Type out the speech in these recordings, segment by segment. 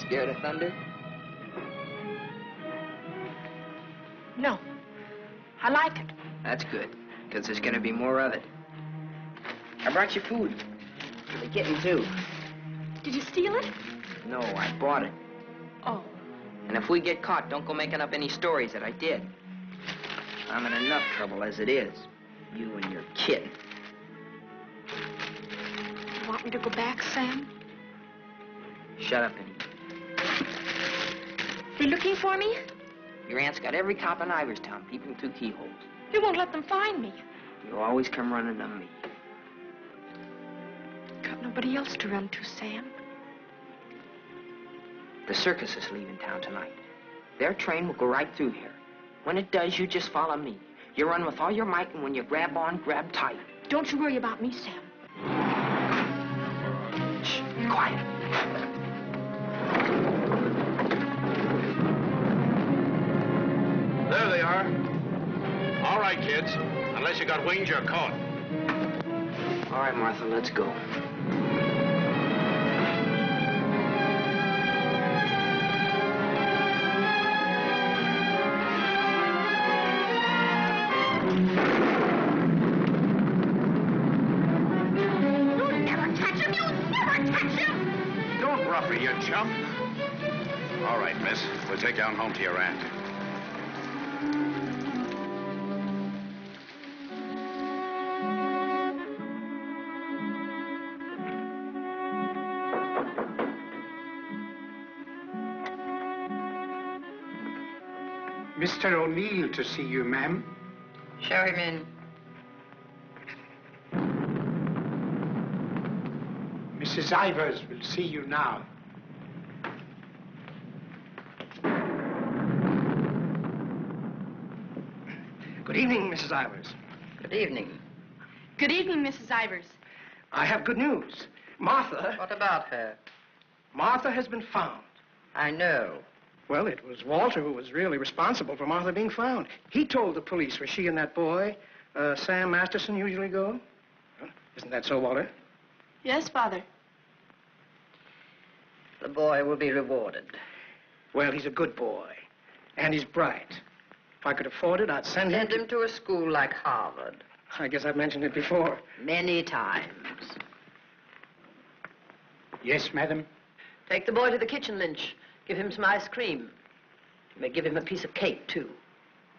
Scared of thunder? No. I like it. That's good, because there's going to be more of it. I brought you food. For the kitten, too. Did you steal it? No, I bought it. Oh. And if we get caught, don't go making up any stories that I did. I'm in enough trouble as it is. You and your kitten. You want me to go back, Sam? Shut up and eat. They looking for me? Your aunt's got every cop in Iverstown peeping through keyholes. You won't let them find me. You always come running to me. Got nobody else to run to, Sam. The circus is leaving town tonight. Their train will go right through here. When it does, you just follow me. You run with all your might, and when you grab on, grab tight. Don't you worry about me, Sam. Shh, quiet. There they are. All right, kids. Unless you got wings, you're caught. All right, Martha, let's go. You'll never catch him! You'll never catch him! Don't rough her, you chump. All right, miss. We'll take you on home to your aunt. Mr. O'Neill to see you, ma'am. Show him in. Mrs. Ivers will see you now. Good evening, Mrs. Ivers. Good evening. Good evening, Mrs. Ivers. I have good news. Martha... What about her? Martha has been found. I know. Well, it was Walter who was really responsible for Martha being found. He told the police where she and that boy, Sam Masterson, usually go. Well, isn't that so, Walter? Yes, Father. The boy will be rewarded. Well, he's a good boy. And he's bright. If I could afford it, I'd send him Send him to a school like Harvard. I guess I've mentioned it before. Many times. Yes, madam. Take the boy to the kitchen, Lynch. Give him some ice cream. You may give him a piece of cake, too.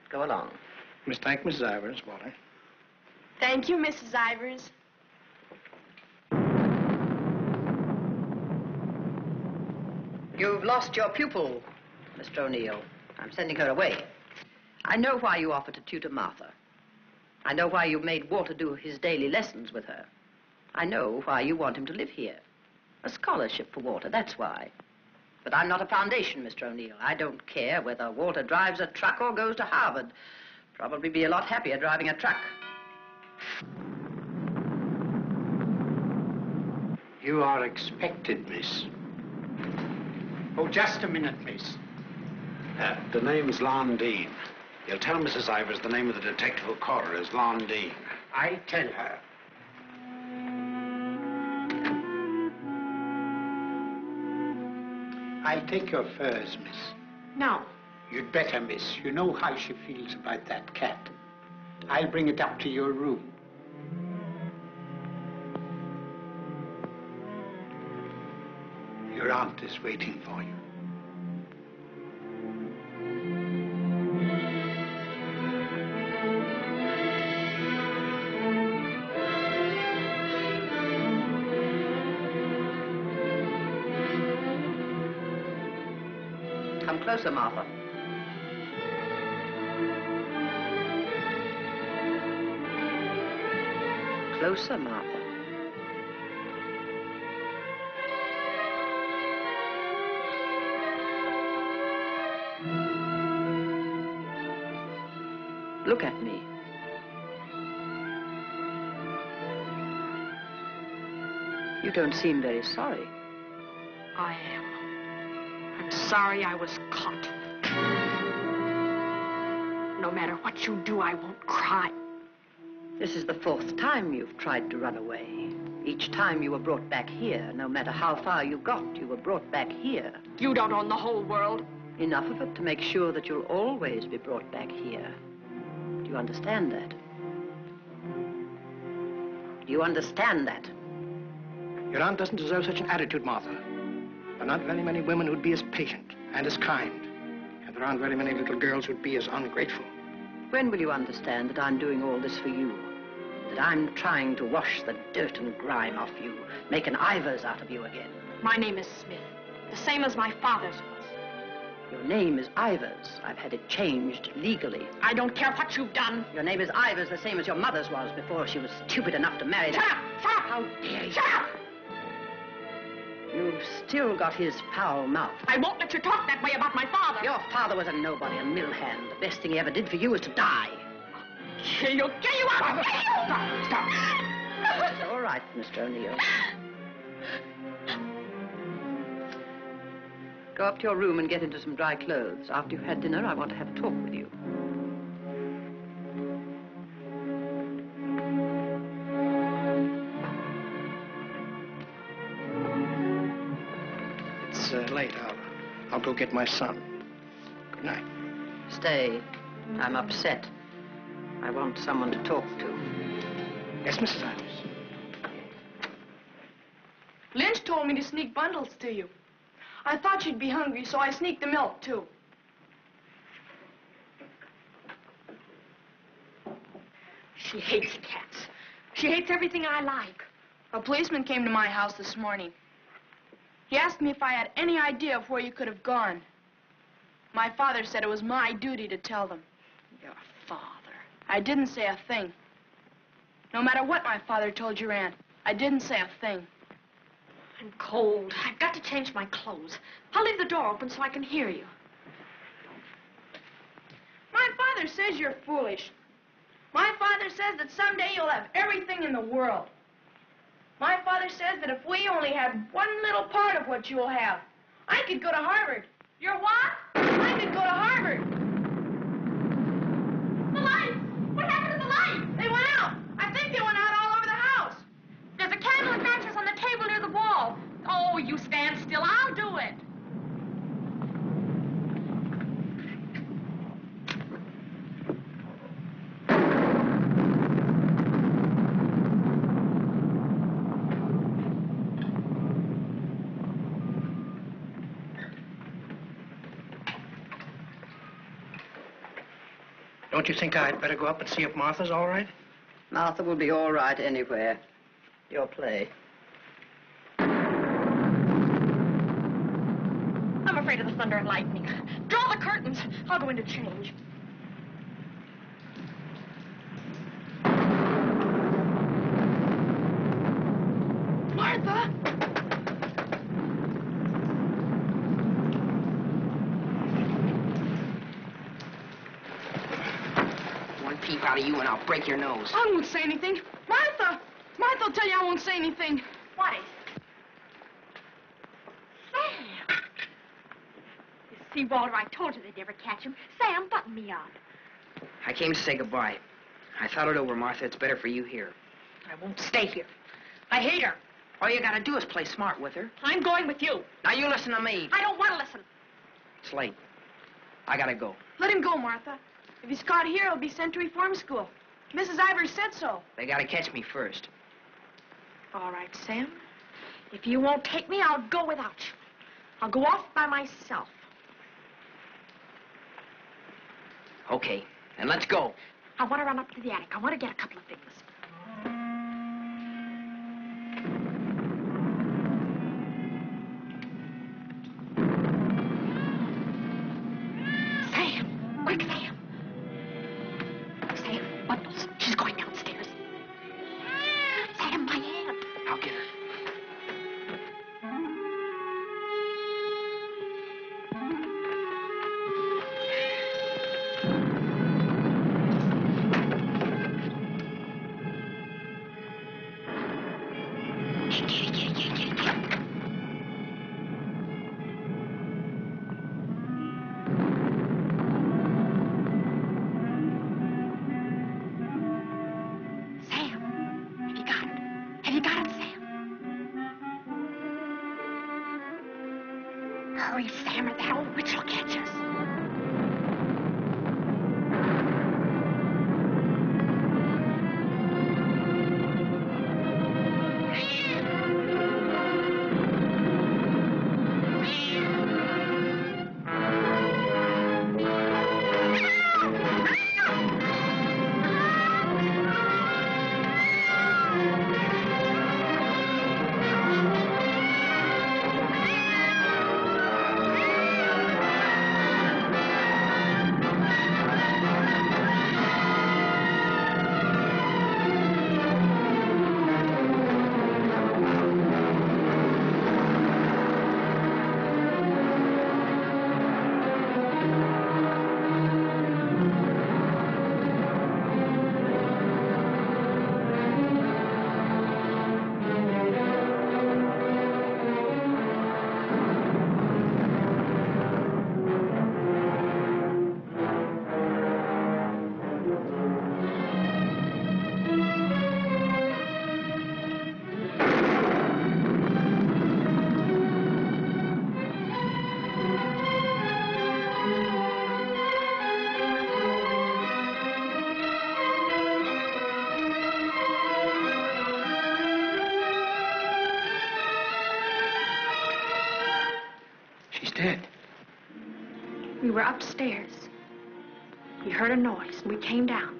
Go along. Thank Mrs. Ivers, Walter. Thank you, Mrs. Ivers. You've lost your pupil, Mr. O'Neill. I'm sending her away. I know why you offered to tutor Martha. I know why you made Walter do his daily lessons with her. I know why you want him to live here. A scholarship for Walter, that's why. But I'm not a foundation, Mr. O'Neill. I don't care whether Walter drives a truck or goes to Harvard. Probably be a lot happier driving a truck. You are expected, miss. Oh, just a minute, miss. The name's Lon Dean. You'll tell Mrs. Ivers the name of the detective who caught her is Lon Dean. I tell her. I'll take your furs, miss. No. You'd better, miss. You know how she feels about that cat. I'll bring it up to your room. Your aunt is waiting for you. Come closer, Martha. Closer, Martha. Look at me. You don't seem very sorry. I am. I'm sorry I was caught. No matter what you do, I won't cry. This is the 4th time you've tried to run away. Each time you were brought back here, no matter how far you got, you were brought back here. You don't own the whole world. Enough of it to make sure that you'll always be brought back here. Do you understand that? Do you understand that? Your aunt doesn't deserve such an attitude, Martha. There are not very many women who'd be as patient and as kind. And there aren't very many little girls who'd be as ungrateful. When will you understand that I'm doing all this for you? That I'm trying to wash the dirt and grime off you, make an Ivers out of you again? My name is Smith, the same as my father's was. Your name is Ivers. I've had it changed legally. I don't care what you've done. Your name is Ivers, the same as your mother's was before she was stupid enough to marry Shut that. up! Shut up! How dare you? Shut up! You've still got his foul mouth. I won't let you talk that way about my father. Your father was a nobody, a mill hand. The best thing he ever did for you was to die. Kill you! Kill you! I'll kill you! Stop! It's all right, Mr. O'Neill. Go up to your room and get into some dry clothes. After you've had dinner, I want to have a talk with you. It's late. I'll go get my son. Good night. Stay. I'm upset. I want someone to talk to. Yes, Mrs. Ivers. Lynch told me to sneak bundles to you. I thought you'd be hungry, so I sneaked the milk, too. She hates cats. She hates everything I like. A policeman came to my house this morning. He asked me if I had any idea of where you could have gone. My father said it was my duty to tell them. Your father. I didn't say a thing. No matter what my father told your aunt, I didn't say a thing. I'm cold. I've got to change my clothes. I'll leave the door open so I can hear you. My father says you're foolish. My father says that someday you'll have everything in the world. My father says that if we only had one little part of what you'll have, I could go to Harvard. You're what? I could go to Harvard. The lights! What happened to the lights? They went out. I think they went out all over the house. There's a candle and matches on the table near the wall. Oh, you stand still. I'll do it. Don't you think I'd better go up and see if Martha's all right? Martha will be all right anywhere. Your play. I'm afraid of the thunder and lightning. Draw the curtains. I'll go in to change. Martha! One peep out of you and I'll break your nose. I won't say anything. Martha! Martha will tell you I won't say anything. What is it? Sam! You see, Walter, I told you they'd never catch him. Sam, button me up. I came to say goodbye. I thought it over, Martha. It's better for you here. I won't stay here. I hate her. All you gotta do is play smart with her. I'm going with you. Now you listen to me. I don't want to listen. It's late. I gotta go. Let him go, Martha. If he's caught here, he'll be sent to reform school. Mrs. Ivers said so. They gotta catch me first. All right, Sam. If you won't take me, I'll go without you. I'll go off by myself. Okay, then let's go. I want to run up to the attic. I want to get a couple of things. Sam! Quick, Sam! Sam, bundles. She's going downstairs. Sam, my hand. I'll get her. Hurry, Sam, or that old witch will catch us. She's dead. We were upstairs. We heard a noise, and we came down.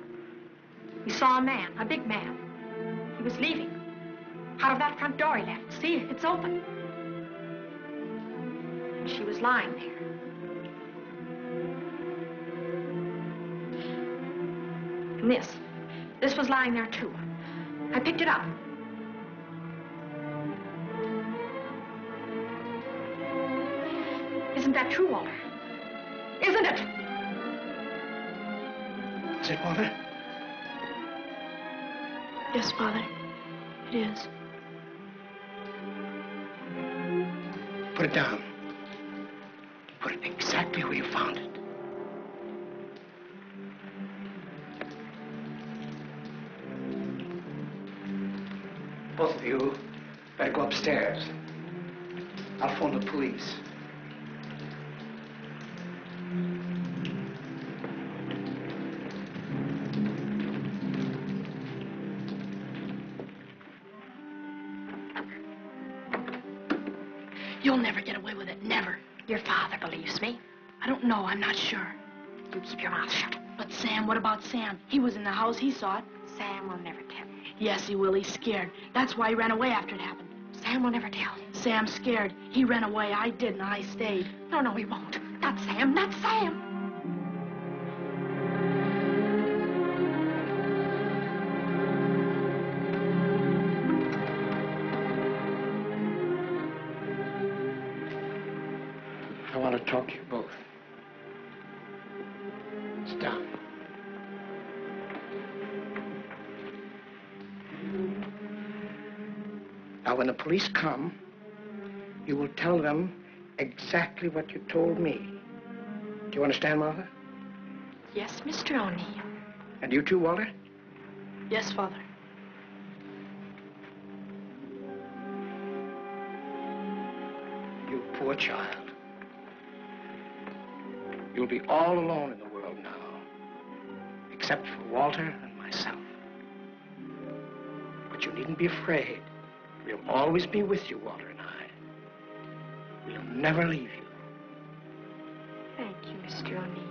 We saw a man, a big man. He was leaving. Out of that front door he left. See, it's open. And she was lying there. And this was lying there, too. I picked it up. Isn't that true, Walter? Isn't it? Is it, Walter? Yes, Father. It is. Put it down. Put it exactly where you found it. Both of you better go upstairs. I'll phone the police. You'll never get away with it, never. Your father believes me. I don't know. I'm not sure. You keep your mouth shut. But Sam, what about Sam? He was in the house. He saw it. Sam will never tell. Yes, he will. He's scared. That's why he ran away after it happened. Sam will never tell. Sam's scared. He ran away. I didn't. I stayed. No, he won't. Not Sam. Not Sam. I want to talk to you both. Sit down. Now, when the police come, you will tell them exactly what you told me. Do you understand, Martha? Yes, Mr. O'Neill. And you too, Walter? Yes, Father. You poor child. You'll be all alone in the world now, except for Walter and myself. But you needn't be afraid. We'll always be with you, Walter and I. We'll never leave you. Thank you, Mr. O'Neill.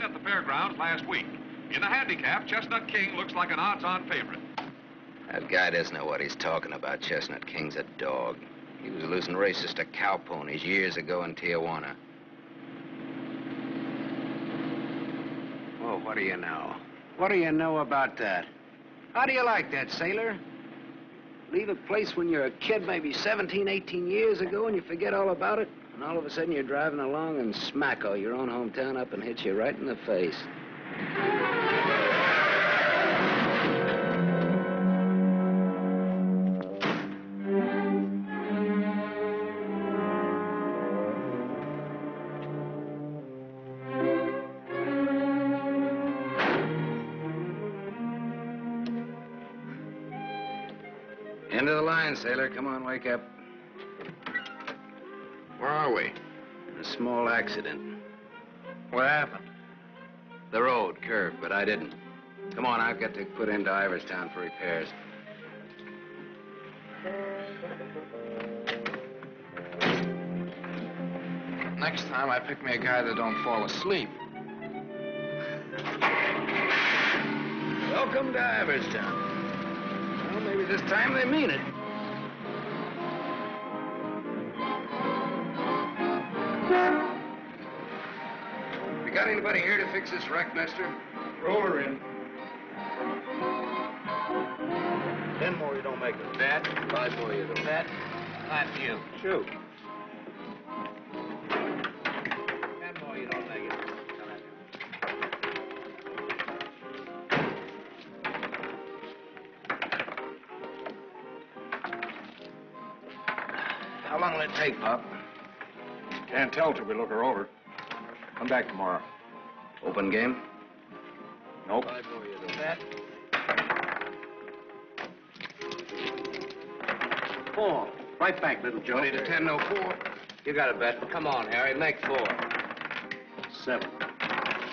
At the fairgrounds last week. In the handicap, Chestnut King looks like an odds-on favorite. That guy doesn't know what he's talking about. Chestnut King's a dog. He was losing races to cow ponies years ago in Tijuana. Well, what do you know? What do you know about that? How do you like that, sailor? Leave a place when you're a kid, maybe 17, 18 years ago, and you forget all about it, and all of a sudden you're driving along and smacko, your own hometown up and hits you right in the face. End of the line, sailor. Come on, wake up. Where are we? A small accident. What happened? The road curved, but I didn't. Come on, I've got to put into Iverstown for repairs. Next time, I pick me a guy that don't fall asleep. Welcome to Iverstown. Well, maybe this time they mean it. We got anybody here to fix this wreck, mister? Roll her in. 10 more, you don't make it. Bet. 5 more, you don't. Bet. Not you. Shoot. 10 more, you don't make it. How long will it take, Pop? Can't tell till we look her over. Come back tomorrow. Open game? Nope. 5 more, you don't. Bet. 4. Right back, little Joe. 20 to 10, no 4. You got a bet. Come on, Harry. Make 4. 7.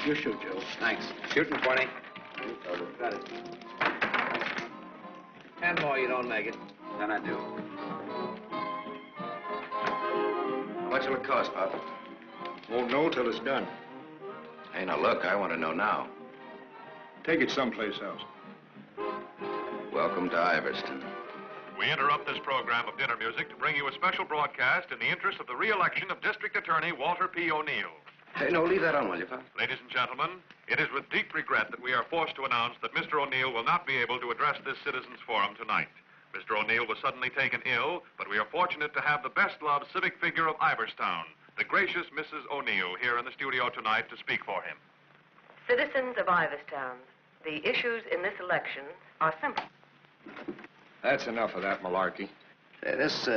You shoot, Joe. Thanks. Shooting 20. Got it. 10 more, you don't make it. Then I do. How much will it cost, Pop? Won't know till it's done. Hey, now look, I want to know now. Take it someplace else. Welcome to Iverstown. We interrupt this program of dinner music to bring you a special broadcast in the interest of the re-election of District Attorney Walter P. O'Neill. Hey, no, leave that on, will you, Pop? Ladies and gentlemen, it is with deep regret that we are forced to announce that Mr. O'Neill will not be able to address this citizens' forum tonight. Mr. O'Neill was suddenly taken ill, but we are fortunate to have the best-loved civic figure of Iverstown, the gracious Mrs. O'Neill, here in the studio tonight to speak for him. Citizens of Iverstown, the issues in this election are simple. That's enough of that malarkey. This,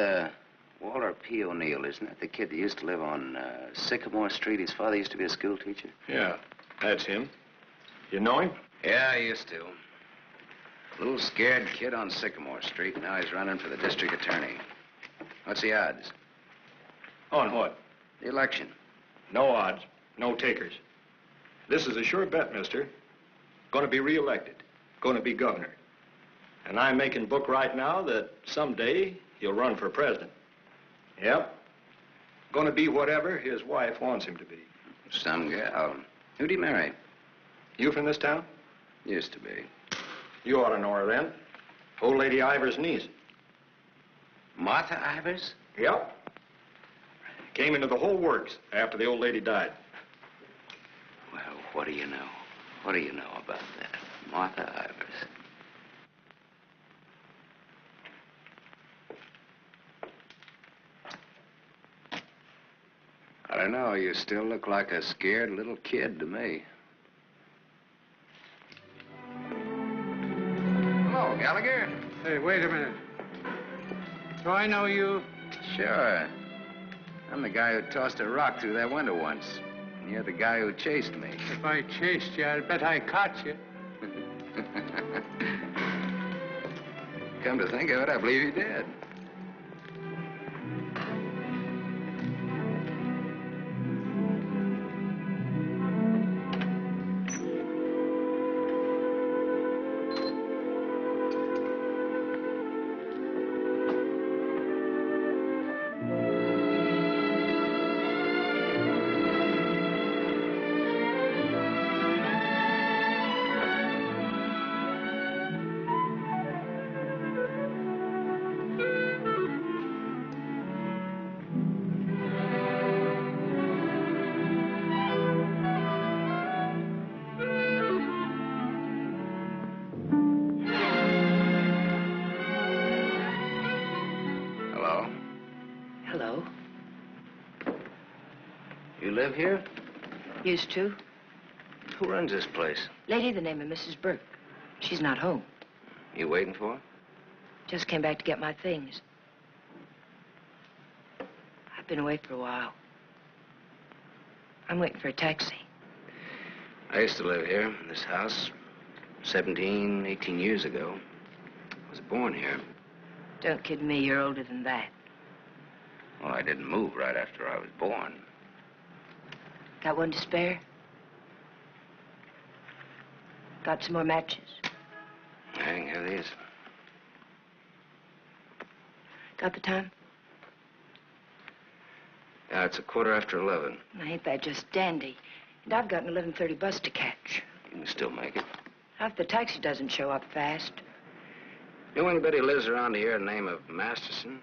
Walter P. O'Neill, isn't that the kid that used to live on Sycamore Street? His father used to be a school teacher. Yeah, that's him. You know him? Yeah, I used to. Little scared kid on Sycamore Street. Now he's running for the district attorney. What's the odds? On what? The election. No odds, no takers. This is a sure bet, mister. Going to be reelected. Going to be governor. And I'm making book right now that someday he'll run for president. Yep. Going to be whatever his wife wants him to be. Some gal. Who'd he marry? You from this town? Used to be. You ought to know her then. Old Lady Ivers' niece. Martha Ivers? Yep. Came into the whole works after the old lady died. Well, what do you know? What do you know about that? Martha Ivers. I don't know. You still look like a scared little kid to me. Hello, Gallagher. Hey, wait a minute. Do I know you? Sure. I'm the guy who tossed a rock through that window once. And you're the guy who chased me. If I chased you, I'd bet I caught you. Come to think of it, I believe you did. live here? Used to. Who runs this place? Lady, the name of Mrs. Burke. She's not home. You waiting for her? Just came back to get my things. I've been away for a while. I'm waiting for a taxi. I used to live here, in this house, 17, 18 years ago. I was born here. Don't kid me, you're older than that. Well, I didn't move right after I was born. Got one to spare? Got some more matches? Hang, here these. Got the time? Yeah, it's 11:15. Now, ain't that just dandy? And I've got an 11:30 bus to catch. You can still make it. Now, if the taxi doesn't show up fast. You know anybody who lives around here the name of Masterson?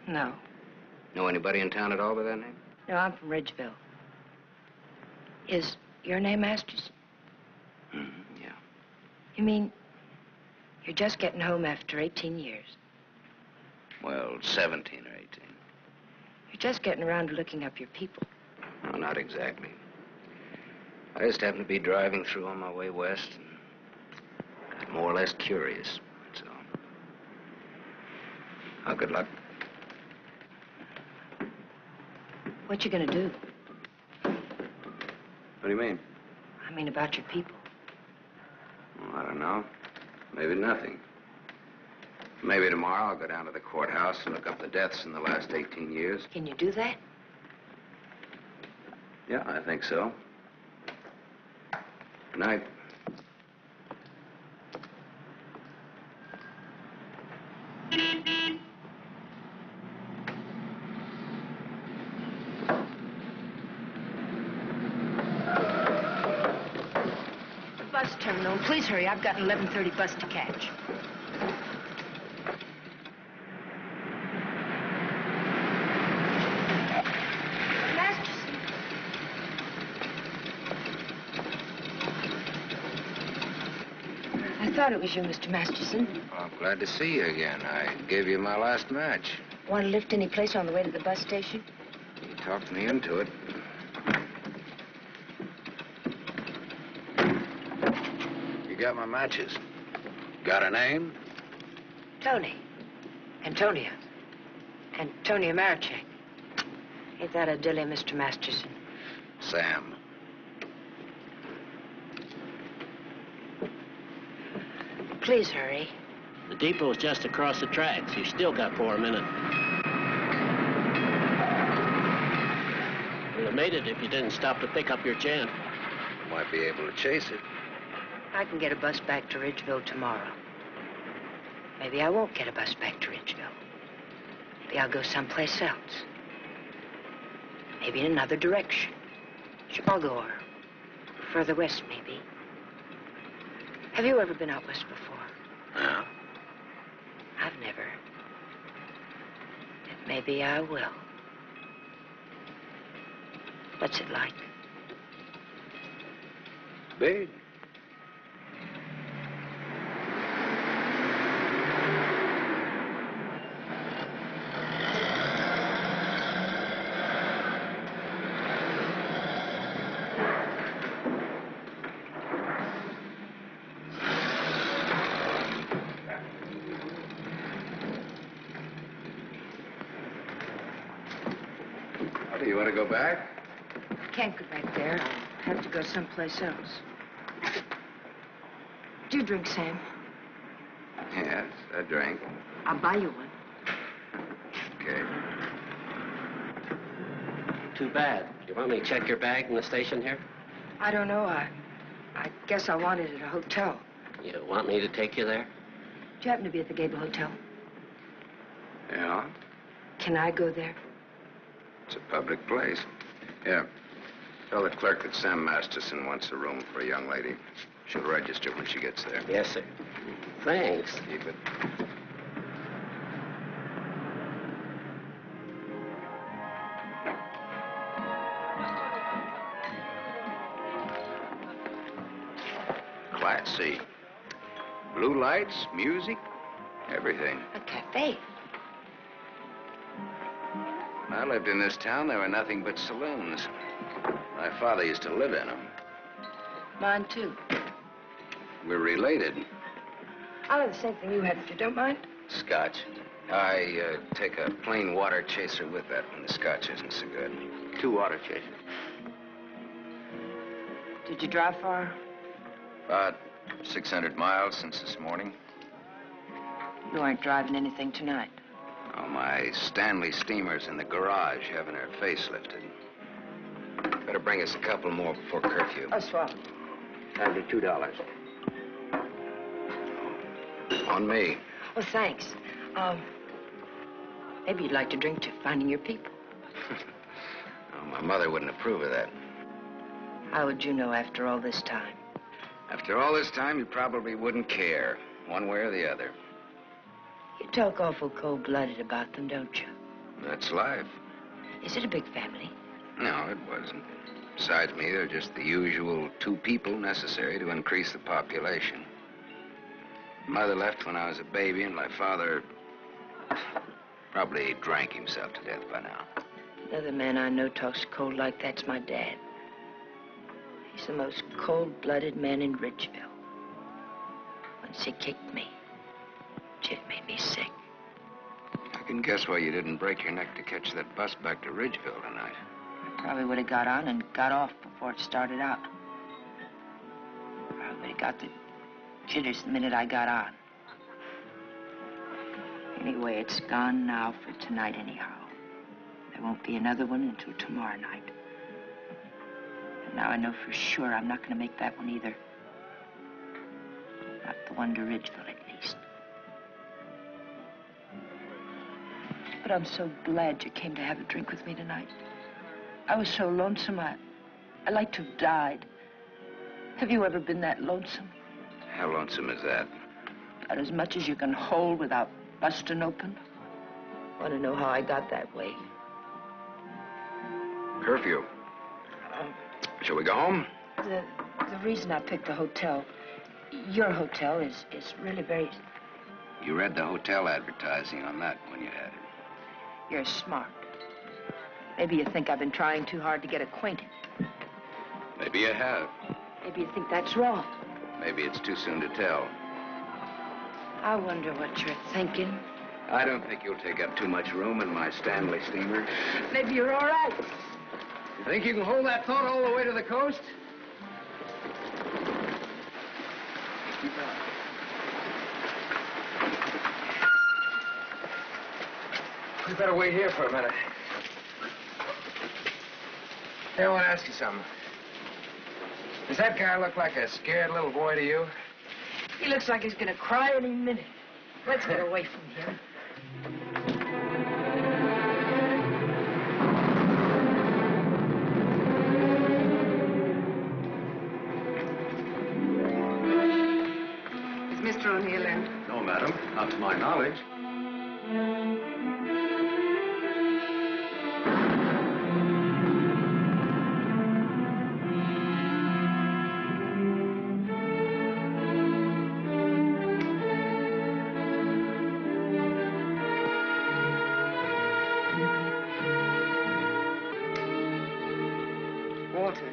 No. Know anybody in town at all by that name? No, I'm from Ridgeville. Is your name Masters? Yeah. You mean you're just getting home after 18 years? Well, 17 or 18. You're just getting around to looking up your people. No, not exactly. I just happened to be driving through on my way west and got more or less curious, that's all. Oh, good luck. What you gonna do? What do you mean? I mean about your people. Well, I don't know. Maybe nothing. Maybe tomorrow I'll go down to the courthouse and look up the deaths in the last 18 years. Can you do that? Yeah, I think so. Good night. The bus terminal. Please hurry. I've got an 11:30 bus to catch. I thought it was you, Mr. Masterson. Well, I'm glad to see you again. I gave you my last match. Want to lift any place on the way to the bus station? You talked me into it. You got my matches. Got a name? Tony. Antonia. Antonia Marichek. Ain't that a dilly, Mr. Masterson? Sam. Please hurry. The depot's just across the tracks. You still got 4 minutes. We'd have made it if you didn't stop to pick up your gent. Might be able to chase it. I can get a bus back to Ridgeville tomorrow. Maybe I won't get a bus back to Ridgeville. Maybe I'll go someplace else. Maybe in another direction. Chicago or further west, maybe. Have you ever been out west before? No. I've never. But maybe I will. What's it like? Big. Do you want to go back? Can't go back there. I'll have to go someplace else. Do you drink, Sam? Yes, I drink. I'll buy you one. Okay. Too bad. You want me to check your bag in the station here? I don't know. I guess I want it at a hotel. You want me to take you there? Do you happen to be at the Gable Hotel? Yeah? Can I go there? It's a public place. Yeah. Tell the clerk that Sam Masterson wants a room for a young lady. She'll register when she gets there. Yes, sir. Thanks. Keep it. Class C. Blue lights, music, everything. A cafe. When I lived in this town, there were nothing but saloons. My father used to live in them. Mine, too. We're related. I'll have the same thing you had, if you don't mind. Scotch. I take a plain water chaser with that when the scotch isn't so good. 2 water chasers. Did you drive far? About 600 miles since this morning. You aren't driving anything tonight. Oh, my Stanley steamer's in the garage having her face lifted. Better bring us a couple more before curfew. Oh, swap. That'll be $2. On me. Well, thanks. Maybe you'd like to drink to finding your people. Oh, my mother wouldn't approve of that. How would you know after all this time? After all this time, you probably wouldn't care, one way or the other. You talk awful cold-blooded about them, don't you? That's life. Is it a big family? No, it wasn't. Besides me, they're just the usual 2 people necessary to increase the population. Mother left when I was a baby, and my father probably drank himself to death by now. Another man I know talks cold like that's my dad. He's the most cold-blooded man in Ridgeville. Once he kicked me. It made me sick. I can guess why you didn't break your neck to catch that bus back to Ridgeville tonight. I probably would have got on and got off before it started out. I would have got the jitters the minute I got on. Anyway, it's gone now for tonight anyhow. There won't be another one until tomorrow night. And now I know for sure I'm not going to make that one either. Not the one to Ridgeville, at least. But I'm so glad you came to have a drink with me tonight. I was so lonesome, I'd like to have died. Have you ever been that lonesome? How lonesome is that? About as much as you can hold without busting open. Want to know how I got that way? Curfew. Shall we go home? The reason I picked the hotel, your hotel, is really very... You read the hotel advertising on that when you had it. You're smart. Maybe you think I've been trying too hard to get acquainted. Maybe you have. Maybe you think that's wrong. Maybe it's too soon to tell. I wonder what you're thinking. I don't think you'll take up too much room in my Stanley steamer. Maybe you're all right. You think you can hold that thought all the way to the coast? Keep out. We better wait here for a minute. Hey, I want to ask you something. Does that guy look like a scared little boy to you? He looks like he's gonna cry any minute. Let's get away from here. Is Mr. O'Neill in? No, madam, not to my knowledge. Walter.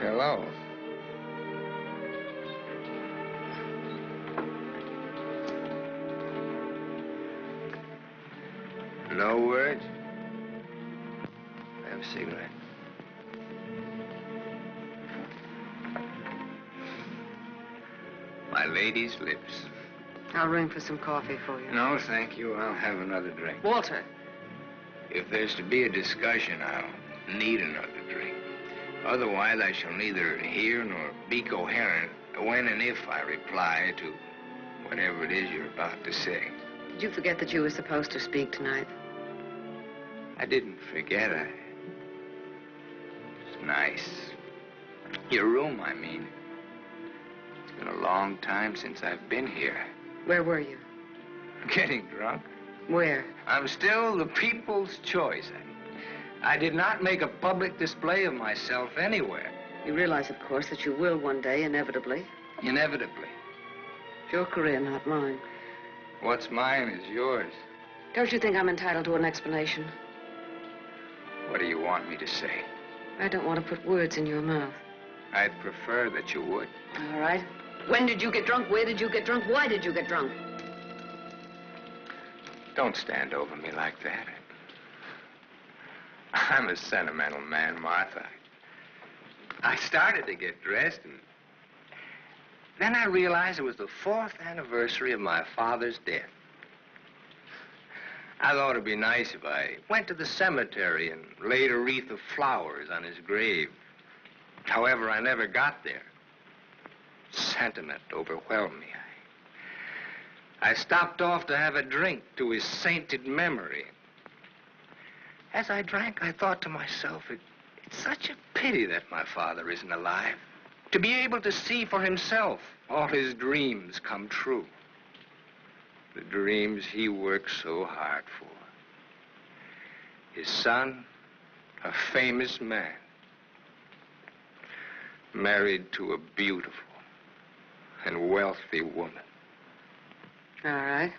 Hello. No words? Have a cigarette. My lady's lips. I'll ring for some coffee for you. No, thank you. I'll have another drink. Walter. If there's to be a discussion, I'll need another drink. Otherwise, I shall neither hear nor be coherent when and if I reply to whatever it is you're about to say. Did you forget that you were supposed to speak tonight? I didn't forget. It's nice. Your room, I mean. It's been a long time since I've been here. Where were you? Getting drunk. Where? I'm still the people's choice. I did not make a public display of myself anywhere. You realize, of course, that you will one day, inevitably. Inevitably. It's your career, not mine. What's mine is yours. Don't you think I'm entitled to an explanation? What do you want me to say? I don't want to put words in your mouth. I'd prefer that you would. All right. When did you get drunk? Where did you get drunk? Why did you get drunk? Don't stand over me like that. I'm a sentimental man, Martha. I started to get dressed, and then I realized it was the 4th anniversary of my father's death. I thought it'd be nice if I went to the cemetery and laid a wreath of flowers on his grave. However, I never got there. Sentiment overwhelmed me. I stopped off to have a drink to his sainted memory. As I drank, I thought to myself, it's such a pity that my father isn't alive. To be able to see for himself all his dreams come true. The dreams he worked so hard for. His son, a famous man, married to a beautiful and wealthy woman. All right.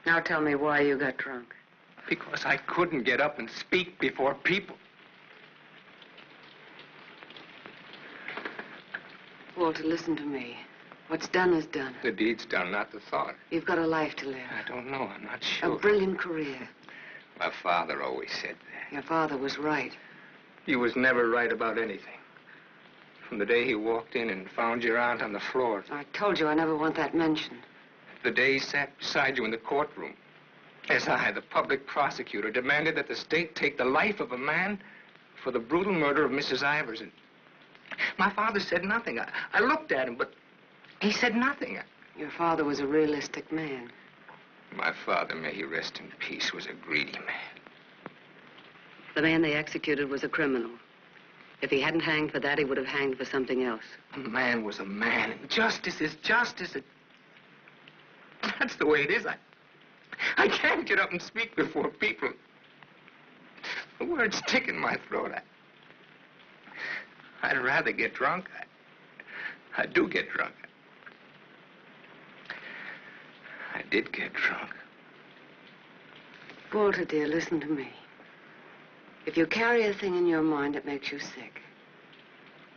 Now tell me why you got drunk. Because I couldn't get up and speak before people. Walter, listen to me. What's done is done. The deed's done, not the thought. You've got a life to live. I don't know. I'm not sure. A brilliant career. My father always said that. Your father was right. He was never right about anything. From the day he walked in and found your aunt on the floor. I told you I never want that mentioned. The day he sat beside you in the courtroom. As I, the public prosecutor, demanded that the state take the life of a man for the brutal murder of Mrs. Ivers. And my father said nothing. I looked at him, but he said nothing. Your father was a realistic man. My father, may he rest in peace, was a greedy man. The man they executed was a criminal. If he hadn't hanged for that, he would have hanged for something else. A man was a man, and justice is justice. That's the way it is. I can't get up and speak before people. The words stick in my throat. I'd rather get drunk. I do get drunk. I did get drunk. Walter, dear, listen to me. If you carry a thing in your mind that makes you sick,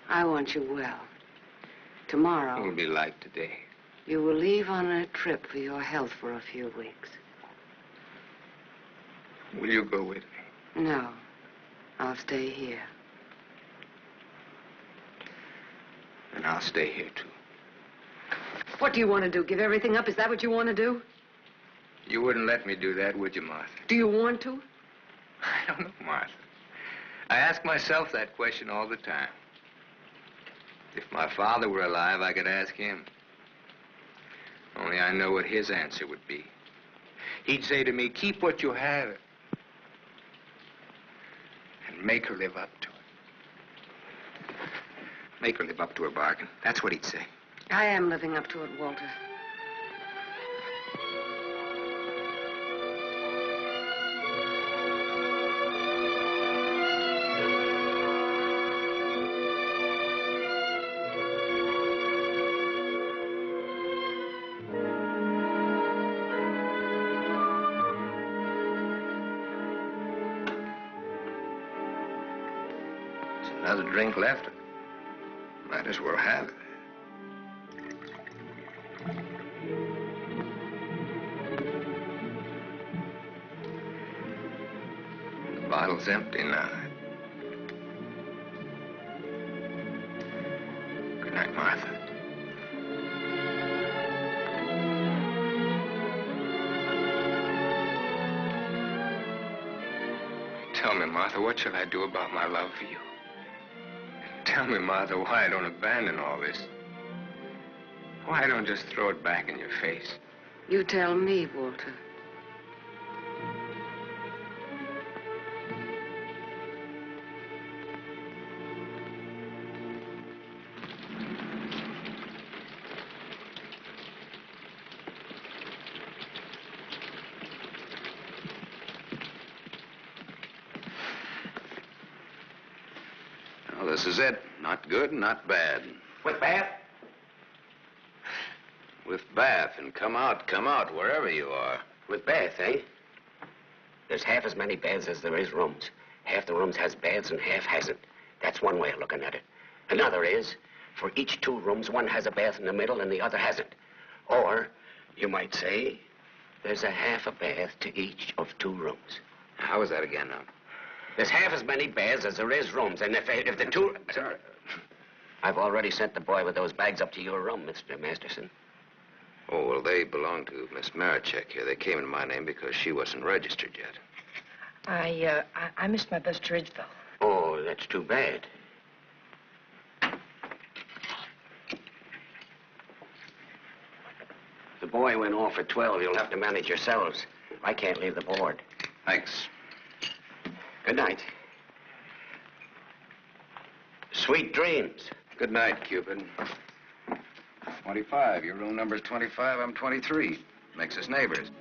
I want you well. Tomorrow... It will be like today. You will leave on a trip for your health for a few weeks. Will you go with me? No. I'll stay here. And I'll stay here, too. What do you want to do? Give everything up? Is that what you want to do? You wouldn't let me do that, would you, Martha? Do you want to? I don't know, Martha. I ask myself that question all the time. If my father were alive, I could ask him. Only I know what his answer would be. He'd say to me, keep what you have and make her live up to it. Make her live up to her bargain. That's what he'd say. I am living up to it, Walter. There's another drink left. Might as well have it. The bottle's empty now. Good night, Martha. Tell me, Martha, what shall I do about my love for you? Tell me, Martha, why I don't abandon all this. Why I don't just throw it back in your face. You tell me, Walter. This is it. Not good, not bad. What bad? With bath and come out, wherever you are. With bath, eh? There's half as many baths as there is rooms. Half the rooms has baths and half hasn't. That's one way of looking at it. Another is, for each 2 rooms, one has a bath in the middle and the other hasn't. Or, you might say, there's a half a bath to each of 2 rooms. How is that again now? There's half as many baths as there is rooms, and if the 2... Sorry. I've already sent the boy with those bags up to your room, Mr. Masterson. Oh, well, they belong to Miss Marichek here. They came in my name because she wasn't registered yet. I missed my bus to Ridgeville. Oh, that's too bad. The boy went off at 12. You'll have to manage yourselves. I can't leave the board. Thanks. Good night. Sweet dreams. Good night, Cupid. 25. Your room number's 25. I'm 23. Makes us neighbors.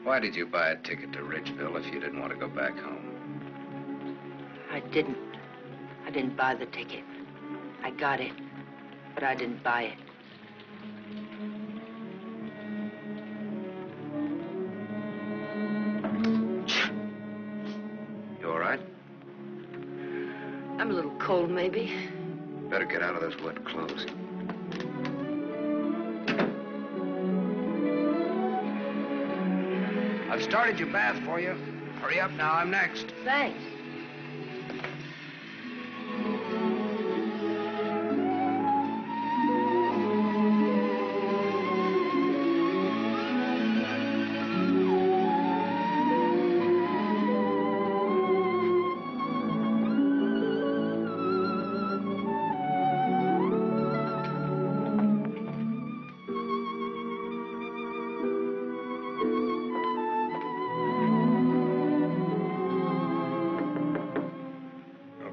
Why did you buy a ticket to Ridgeville if you didn't want to go back home? I didn't. I didn't buy the ticket. I got it, but I didn't buy it. You all right? I'm a little cold, maybe. Better get out of those wet clothes. I've started your bath for you. Hurry up now, I'm next. Thanks.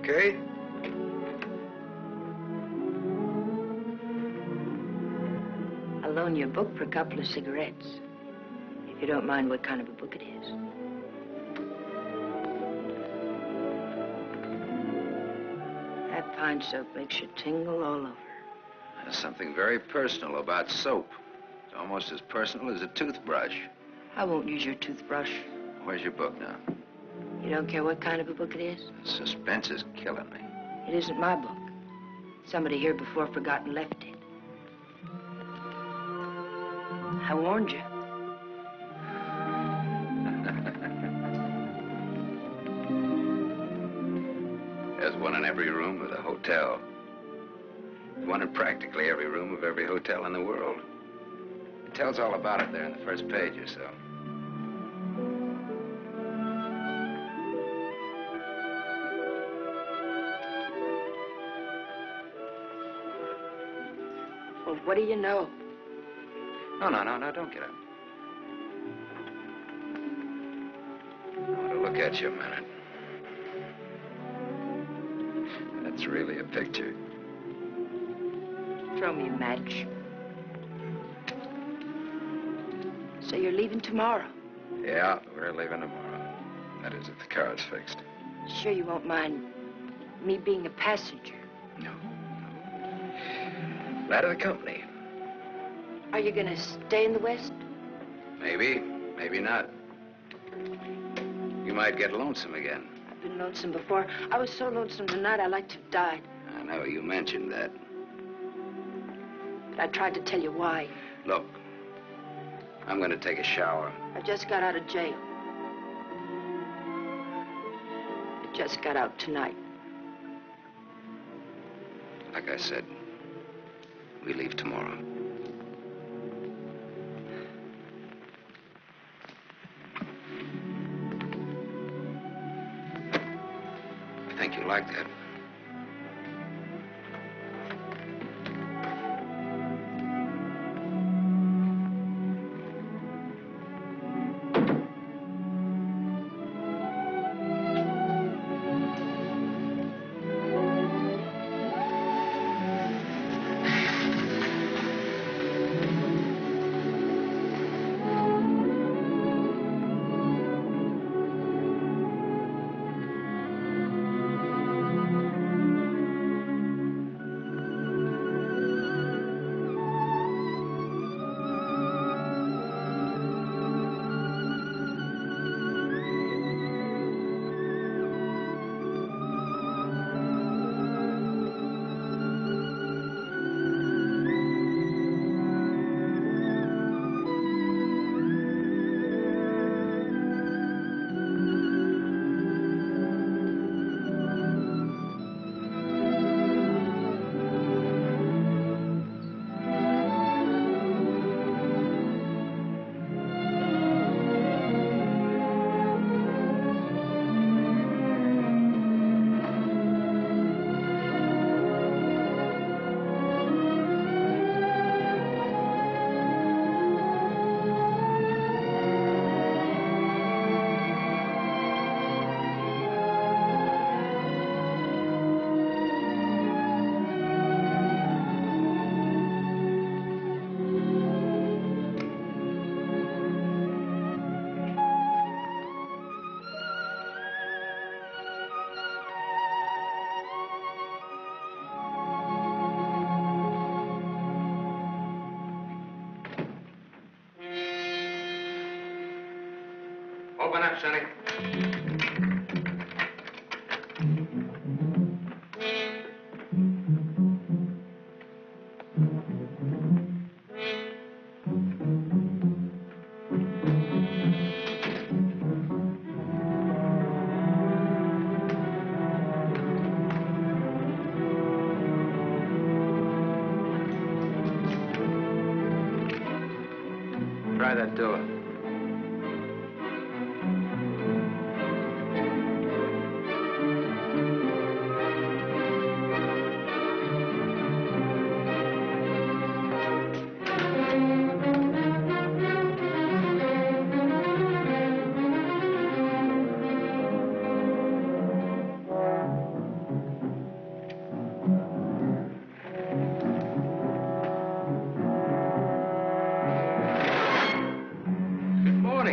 Okay? I'll loan you a book for a couple of cigarettes. If you don't mind what kind of a book it is. That pine soap makes you tingle all over. There's something very personal about soap. It's almost as personal as a toothbrush. I won't use your toothbrush. Where's your book now? You don't care what kind of a book it is? Suspense is killing me. It isn't my book. Somebody here before forgot and left it. I warned you. There's one in every room of the hotel. One in practically every room of every hotel in the world. It tells all about it there in the first page or so. Well, what do you know? No, don't get up. I want to look at you a minute. That's really a picture. Throw me a match. So you're leaving tomorrow? Yeah, we're leaving tomorrow. That is, if the car's fixed. Sure you won't mind me being a passenger? No. Glad of the company. Are you gonna stay in the West? Maybe, maybe not. You might get lonesome again. I've been lonesome before. I was so lonesome tonight I'd like to have died. I know, you mentioned that. But I tried to tell you why. Look, I'm gonna take a shower. I just got out of jail. I just got out tonight. Like I said, we leave tomorrow. I think you like that. Open up, Sonny. Try that door.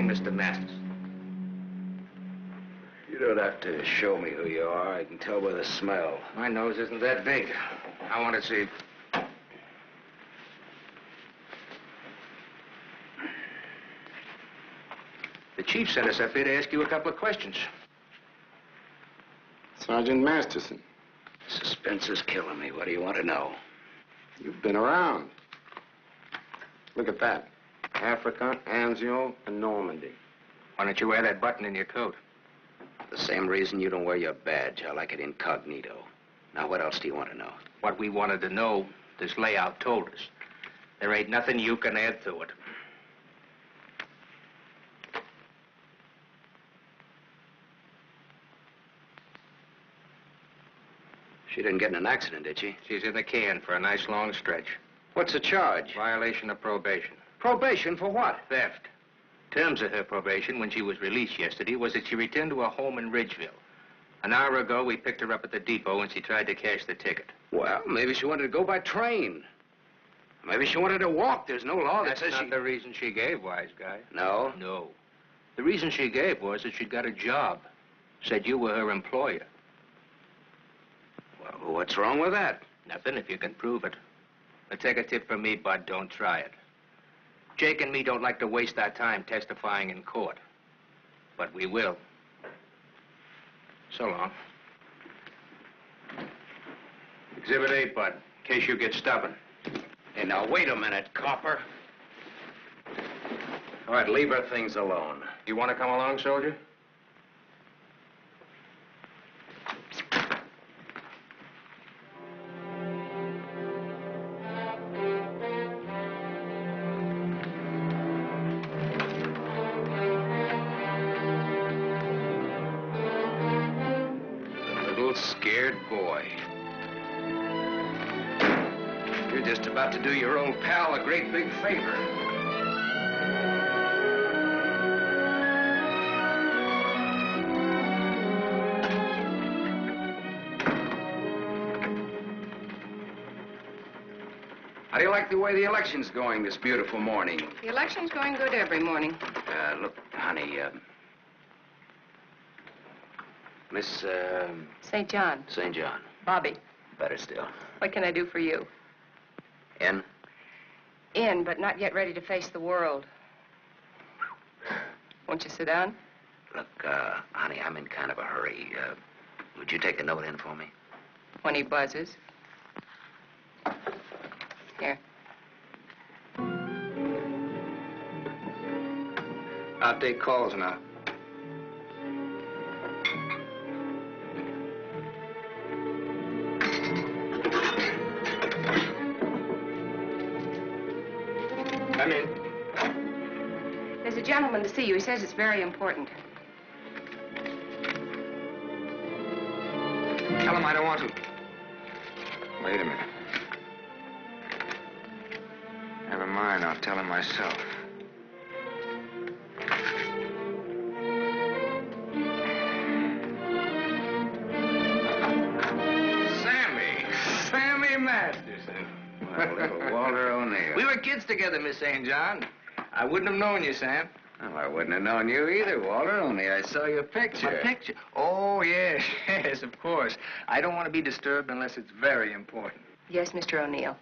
Mr. Masters. You don't have to show me who you are. I can tell by the smell. My nose isn't that big. I want to see. The chief sent us up here to ask you a couple of questions. Sergeant Masterson. Suspense is killing me. What do you want to know? You've been around. Look at that. Africa, Anzio, and Normandy. Why don't you wear that button in your coat? The same reason you don't wear your badge. I like it incognito. Now, what else do you want to know? What we wanted to know, this layout told us. There ain't nothing you can add to it. She didn't get in an accident, did she? She's in the can for a nice long stretch. What's the charge? Violation of probation. Probation for what? Theft. Terms of her probation when she was released yesterday was that she returned to her home in Ridgeville. An hour ago, we picked her up at the depot and she tried to cash the ticket. Well, maybe she wanted to go by train. Maybe she wanted to walk. There's no law that says That's not the reason she gave, wise guy. No? No. The reason she gave was that she'd got a job. Said you were her employer. Well, what's wrong with that? Nothing if you can prove it. But take a tip from me, Bud, don't try it. Jake and me don't like to waste our time testifying in court. But we will. So long. Exhibit 8, Bud, in case you get stubborn. Hey, now, wait a minute, copper. All right, leave her things alone. You want to come along, soldier? Scared boy. You're just about to do your old pal a great big favor. How do you like the way the election's going this beautiful morning? The election's going good every morning. Look, honey, Miss, St. John. St. John. Bobby. Better still. What can I do for you? In? In, but not yet ready to face the world. Won't you sit down? Look, honey, I'm in kind of a hurry. Would you take a note in for me? When he buzzes. Here. I'll take calls now. Come in. There's a gentleman to see you. He says it's very important. Tell him I don't want to. Wait a minute. Never mind, I'll tell him myself. Sammy Masterson. Well, little Walter O'Neill. We were kids together, Miss St. John. I wouldn't have known you, Sam. Well, I wouldn't have known you either, Walter, only I saw your picture. My picture? Oh, yes, yes, of course. I don't want to be disturbed unless it's very important. Yes, Mr. O'Neill.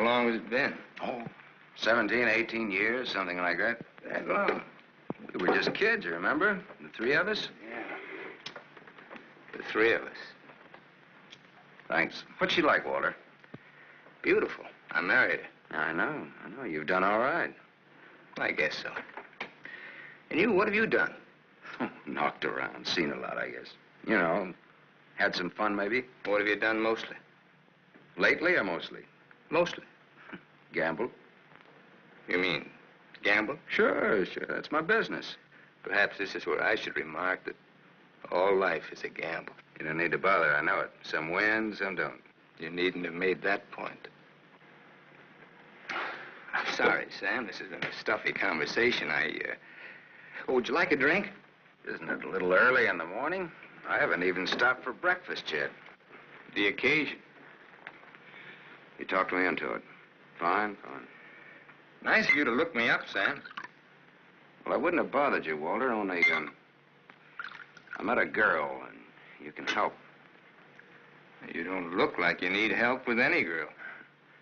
How long has it been? Oh, 17, 18 years, something like that. That long? We were just kids, you remember? The three of us? Yeah. The three of us. Thanks. What's she like, Walter? Beautiful. I married her. I know. You've done all right. I guess so. And you, what have you done? Knocked around, seen a lot, I guess. You know, had some fun, maybe. What have you done mostly? Lately or mostly? Mostly. Gamble. You mean gamble? Sure. That's my business. Perhaps this is where I should remark that all life is a gamble. You don't need to bother, I know it. Some win, some don't. You needn't have made that point. I'm sorry, Sam. This has been a stuffy conversation. Oh, would you like a drink? Isn't it a little early in the morning? I haven't even stopped for breakfast yet. The occasion. You talked me into it. Fine. Nice of you to look me up, Sam. Well, I wouldn't have bothered you, Walter, only, I met a girl, and you can help. You don't look like you need help with any girl.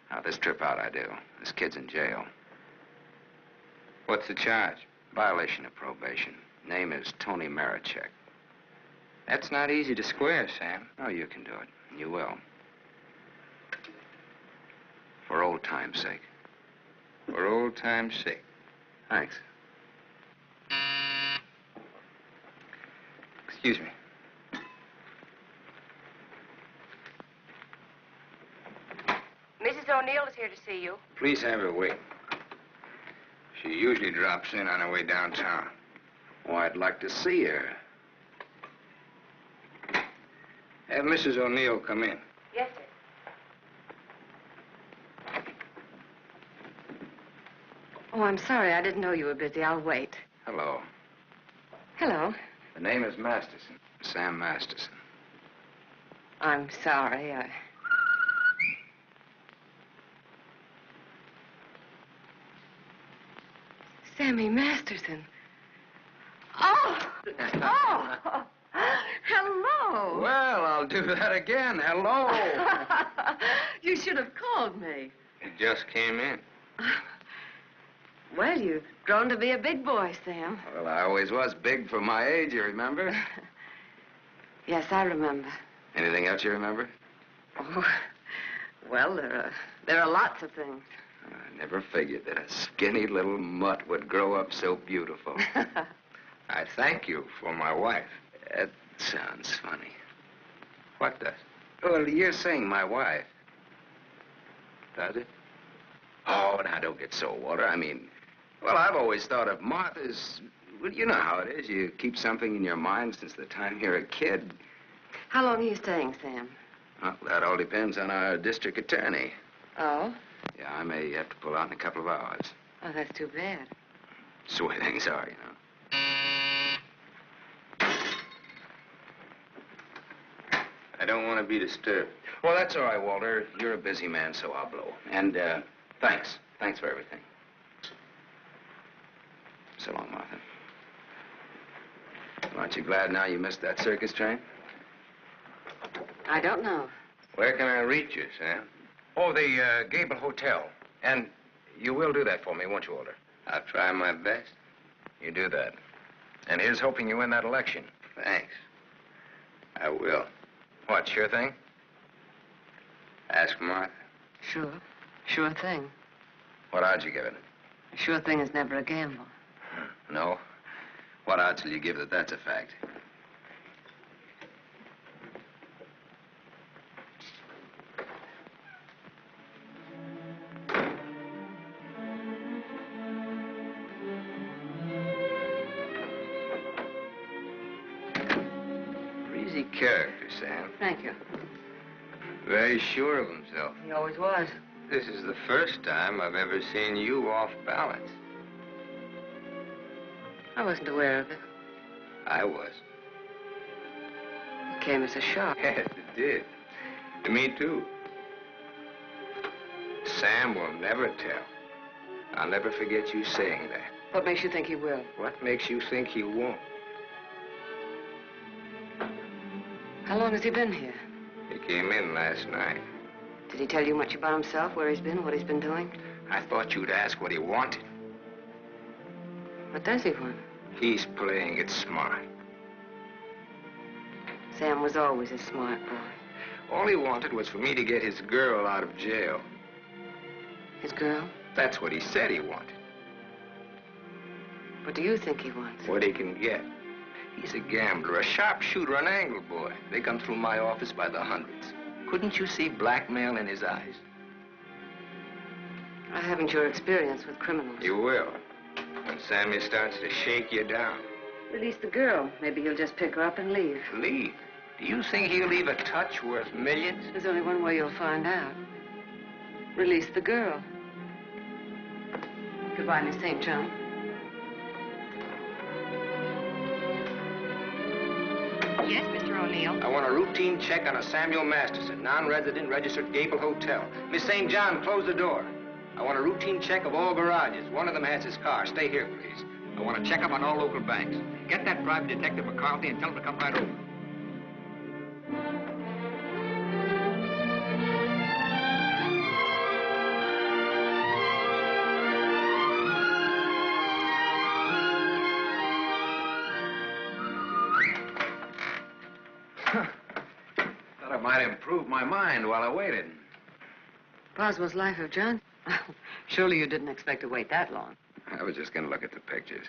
Now, this trip out I do. This kid's in jail. What's the charge? Violation of probation. Name is Tony Marichek. That's not easy to square, Sam. Oh, you can do it. You will. For old time's sake. For old time's sake. Thanks. Excuse me. Mrs. O'Neill is here to see you. Please have her wait. She usually drops in on her way downtown. Oh, I'd like to see her. Have Mrs. O'Neill come in. Yes, sir. Oh, I'm sorry. I didn't know you were busy. I'll wait. Hello. Hello. The name is Masterson. Sam Masterson. I'm sorry. Sammy Masterson. Oh! Hello! Well, I'll do that again. Hello. You should have called me. He just came in. Well, you've grown to be a big boy, Sam. Well, I always was big for my age, you remember? Yes, I remember. Anything else you remember? Oh, well, there are lots of things. I never figured that a skinny little mutt would grow up so beautiful. I thank you for my wife. That sounds funny. What does? Well, you're saying my wife. Does it? Oh, now, don't get so, Walter. I mean, well, I've always thought of Martha's... Well, you know how it is. You keep something in your mind since the time you're a kid. How long are you staying, Sam? Well, that all depends on our district attorney. Oh? Yeah, I may have to pull out in a couple of hours. Oh, that's too bad. That's the way things are, you know. I don't want to be disturbed. Well, that's all right, Walter. You're a busy man, so I'll blow. And, thanks. Thanks for everything. So long, Martha. Aren't you glad now you missed that circus train? I don't know. Where can I reach you, Sam? Oh, the, Gable Hotel. And you will do that for me, won't you, Walter? I'll try my best. You do that. And here's hoping you win that election. Thanks. I will. What, sure thing? Ask Martha. Sure. Sure thing. What odds you give it? Sure thing is never a gamble. No? What odds will you give that that's a fact? Breezy character, Sam. Thank you. Very sure of himself. He always was. This is the first time I've ever seen you off balance. I wasn't aware of it. I was. It came as a shock. Yes, it did. To me, too. Sam will never tell. I'll never forget you saying that. What makes you think he will? What makes you think he won't? How long has he been here? He came in last night. Did he tell you much about himself, where he's been, what he's been doing? I thought you'd ask what he wanted. What does he want? He's playing it smart. Sam was always a smart boy. All he wanted was for me to get his girl out of jail. His girl? That's what he said he wanted. What do you think he wants? What he can get. He's a gambler, a sharpshooter, an angle boy. They come through my office by the hundreds. Couldn't you see blackmail in his eyes? I haven't your experience with criminals. You will. When Sammy starts to shake you down. Release the girl. Maybe he'll just pick her up and leave. Leave? Do you think he'll leave a touch worth millions? There's only one way you'll find out. Release the girl. Goodbye, Miss St. John. Yes, Mr. O'Neill. I want a routine check on a Samuel Masterson, non-resident, registered Gable Hotel. Miss St. John, close the door. I want a routine check of all garages. One of them has his car. Stay here, please. I want to check up on all local banks. Get that private detective McCarthy and tell him to come right over. Thought I might improve my mind while I waited. Boswell's Life of John? Surely you didn't expect to wait that long. I was just going to look at the pictures.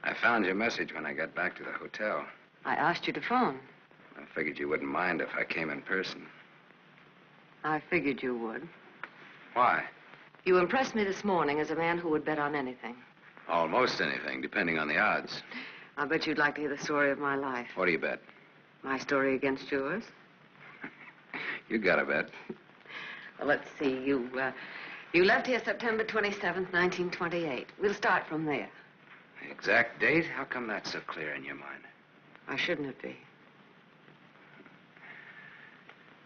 I found your message when I got back to the hotel. I asked you to phone. I figured you wouldn't mind if I came in person. I figured you would. Why? You impressed me this morning as a man who would bet on anything. Almost anything, depending on the odds. I bet you'd like to hear the story of my life. What do you bet? My story against yours. You got a bet. Well, let's see. You left here September 27th, 1928. We'll start from there. The exact date? How come that's so clear in your mind? Why shouldn't it be?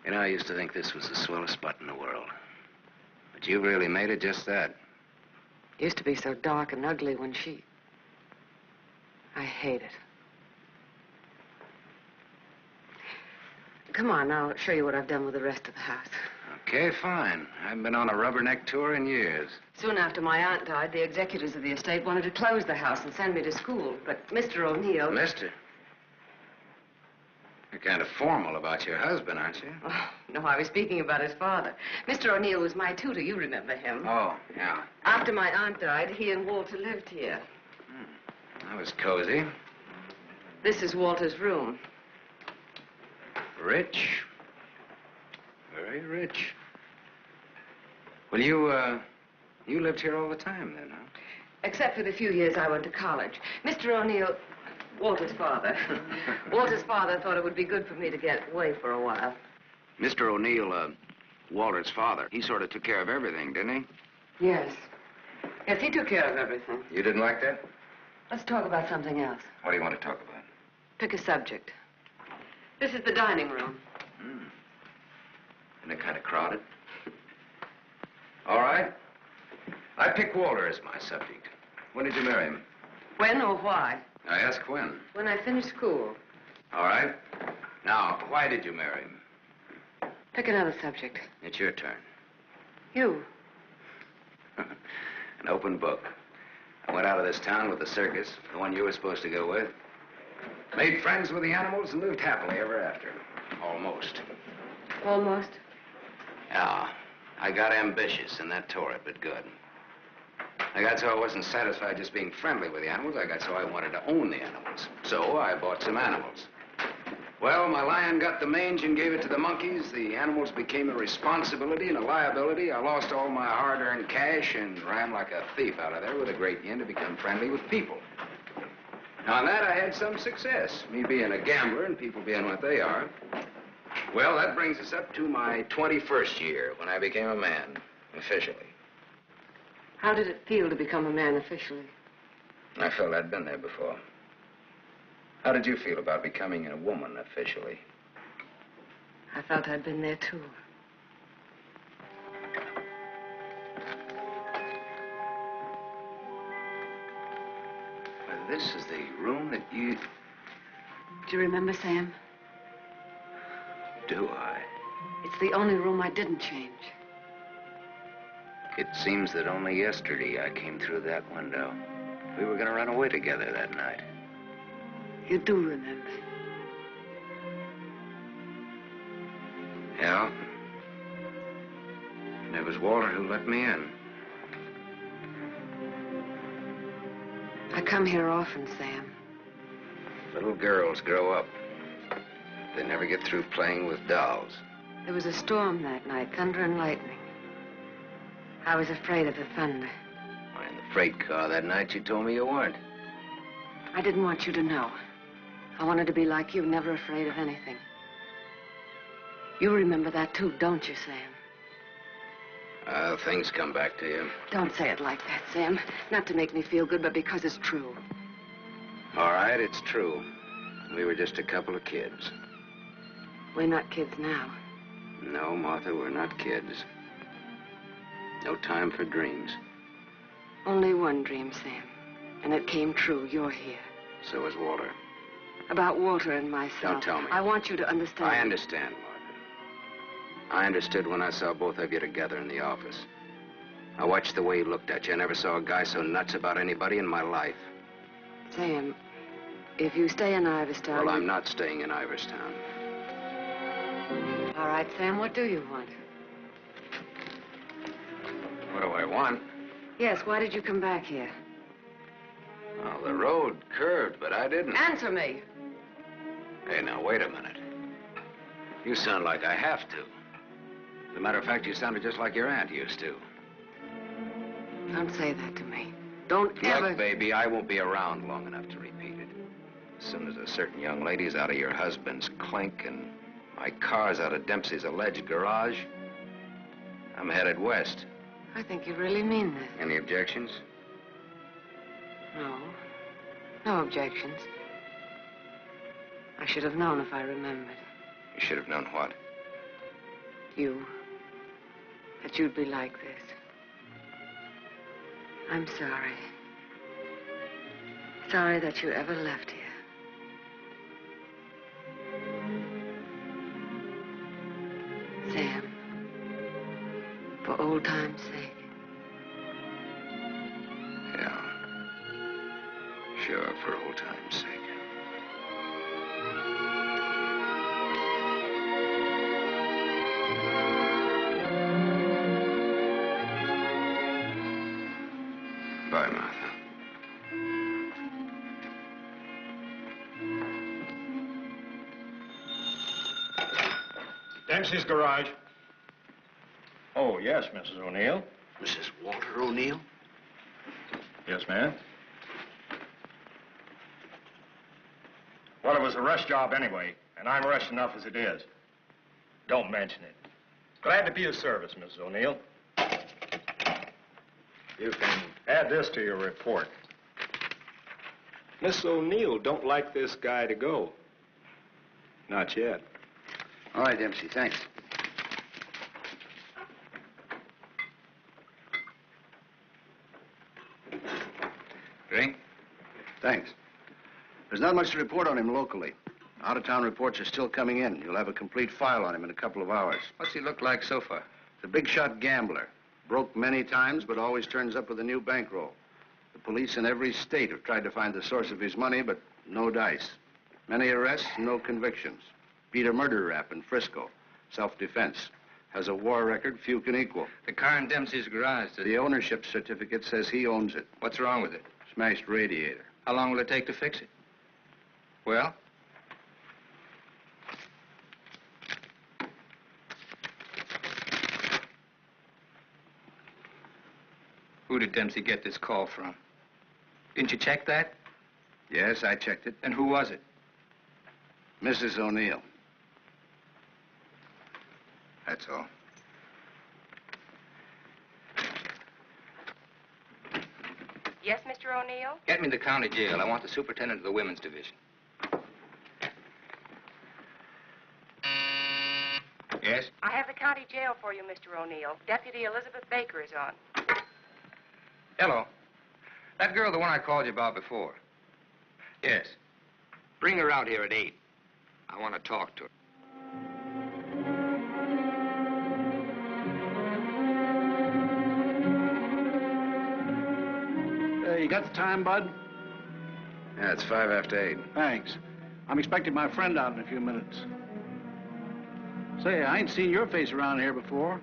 You know, I used to think this was the swellest spot in the world. But you've really made it just that. It used to be so dark and ugly when she... I hate it. Come on, I'll show you what I've done with the rest of the house. Okay, fine. I haven't been on a rubberneck tour in years. Soon after my aunt died, the executors of the estate wanted to close the house and send me to school. But Mr. O'Neill... Mister? You're kind of formal about your husband, aren't you? Oh, no, I was speaking about his father. Mr. O'Neill was my tutor. You remember him. Oh, yeah. After my aunt died, he and Walter lived here. That was cozy. This is Walter's room. Rich. Very rich. Well, you lived here all the time then, huh? Except for the few years I went to college. Mr. O'Neill, Walter's father. Walter's father thought it would be good for me to get away for a while. Mr. O'Neill, Walter's father, he sort of took care of everything, didn't he? Yes. Yes, he took care of everything. You didn't like that? Let's talk about something else. What do you want to talk about? Pick a subject. This is the dining room. Isn't it kind of crowded? All right. I pick Walter as my subject. When did you marry him? When or why? I ask when. When I finished school. All right. Now, why did you marry him? Pick another subject. It's your turn. You. An open book. I went out of this town with the circus, the one you were supposed to go with. Made friends with the animals and lived happily ever after. Almost. Almost? Yeah. I got ambitious, and that tore it, but good. I got so I wasn't satisfied just being friendly with the animals. I got so I wanted to own the animals. So I bought some animals. Well, my lion got the mange and gave it to the monkeys. The animals became a responsibility and a liability. I lost all my hard-earned cash and ran like a thief out of there with a great yen to become friendly with people. Now, on that, I had some success, me being a gambler and people being what they are. Well, that brings us up to my 21st year, when I became a man, officially. How did it feel to become a man officially? I felt I'd been there before. How did you feel about becoming a woman officially? I felt I'd been there, too. This is the room that you... Do you remember, Sam? Do I? It's the only room I didn't change. It seems that only yesterday I came through that window. We were going to run away together that night. You do remember. Yeah. And it was Walter who let me in. I come here often, Sam. Little girls grow up. They never get through playing with dolls. There was a storm that night, thunder and lightning. I was afraid of the thunder. In the freight car that night, you told me you weren't. I didn't want you to know. I wanted to be like you, never afraid of anything. You remember that too, don't you, Sam? Things come back to you. Don't say it like that, Sam. Not to make me feel good, but because it's true. All right, it's true. We were just a couple of kids. We're not kids now. No, Martha, we're not kids. No time for dreams. Only one dream, Sam. And it came true. You're here. So is Walter. About Walter and myself. Don't tell me. I want you to understand. I understand, Martha. I understood when I saw both of you together in the office. I watched the way he looked at you. I never saw a guy so nuts about anybody in my life. Sam, if you stay in Iverstown... Well, I'm not staying in Iverstown. All right, Sam, what do you want? What do I want? Yes, why did you come back here? Well, the road curved, but I didn't. Answer me. Hey, now, wait a minute. You sound like I have to. As a matter of fact, you sounded just like your aunt used to. Don't say that to me. Don't ever... Look, baby, I won't be around long enough to repeat it. As soon as a certain young lady's out of your husband's clink and my car's out of Dempsey's alleged garage, I'm headed west. I think you really mean that. Any objections? No. No objections. I should have known if I remembered. You should have known what? You. That you'd be like this. I'm sorry. Sorry that you ever left here. Sam, for old time's sake. Yeah. Sure, for old time's sake. Bye, Martha. Dempsey's garage. Oh, yes, Mrs. O'Neill. Mrs. Walter O'Neill? Yes, ma'am. Well, it was a rush job anyway, and I'm rushed enough as it is. Don't mention it. Glad to be of service, Mrs. O'Neill. You can add this to your report. Miss O'Neill don't like this guy to go. Not yet. All right, Dempsey, thanks. Drink? Thanks. There's not much to report on him locally. Out-of-town reports are still coming in. You'll have a complete file on him in a couple of hours. What's he look like so far? He's a big-shot gambler. Broke many times, but always turns up with a new bankroll. The police in every state have tried to find the source of his money, but no dice. Many arrests, no convictions. Beat a murder rap in Frisco. Self-defense. Has a war record few can equal. The car in Dempsey's garage. The ownership certificate says he owns it. What's wrong with it? Smashed radiator. How long will it take to fix it? Well? Who did Dempsey get this call from? Didn't you check that? Yes, I checked it. And who was it? Mrs. O'Neill. That's all. Yes, Mr. O'Neill? Get me the county jail. I want the superintendent of the women's division. Yes? I have the county jail for you, Mr. O'Neill. Deputy Elizabeth Baker is on. Hello. That girl, the one I called you about before. Yes. Bring her out here at 8. I want to talk to her. you got the time, Bud? Yeah, it's 5 after 8. Thanks. I'm expecting my friend out in a few minutes. Say, I ain't seen your face around here before.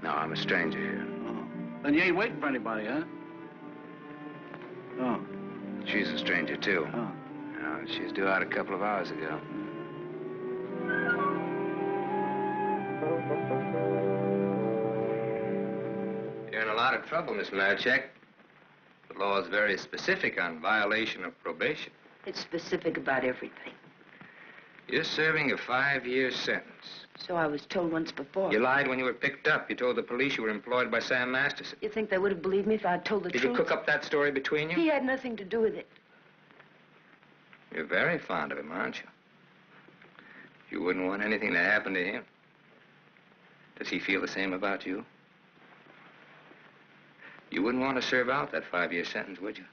No, I'm a stranger here. Oh. Then you ain't waiting for anybody, huh? Oh. She's a stranger, too. Oh. She was due out a couple of hours ago. You're in a lot of trouble, Miss Marchek. The law is very specific on violation of probation. It's specific about everything. You're serving a 5-year sentence. So I was told once before. You lied when you were picked up. You told the police you were employed by Sam Masterson. You think they would have believed me if I had told the Did truth? you cook up that story between you? He had nothing to do with it. You're very fond of him, aren't you? You wouldn't want anything to happen to him. Does he feel the same about you? You wouldn't want to serve out that 5-year sentence, would you?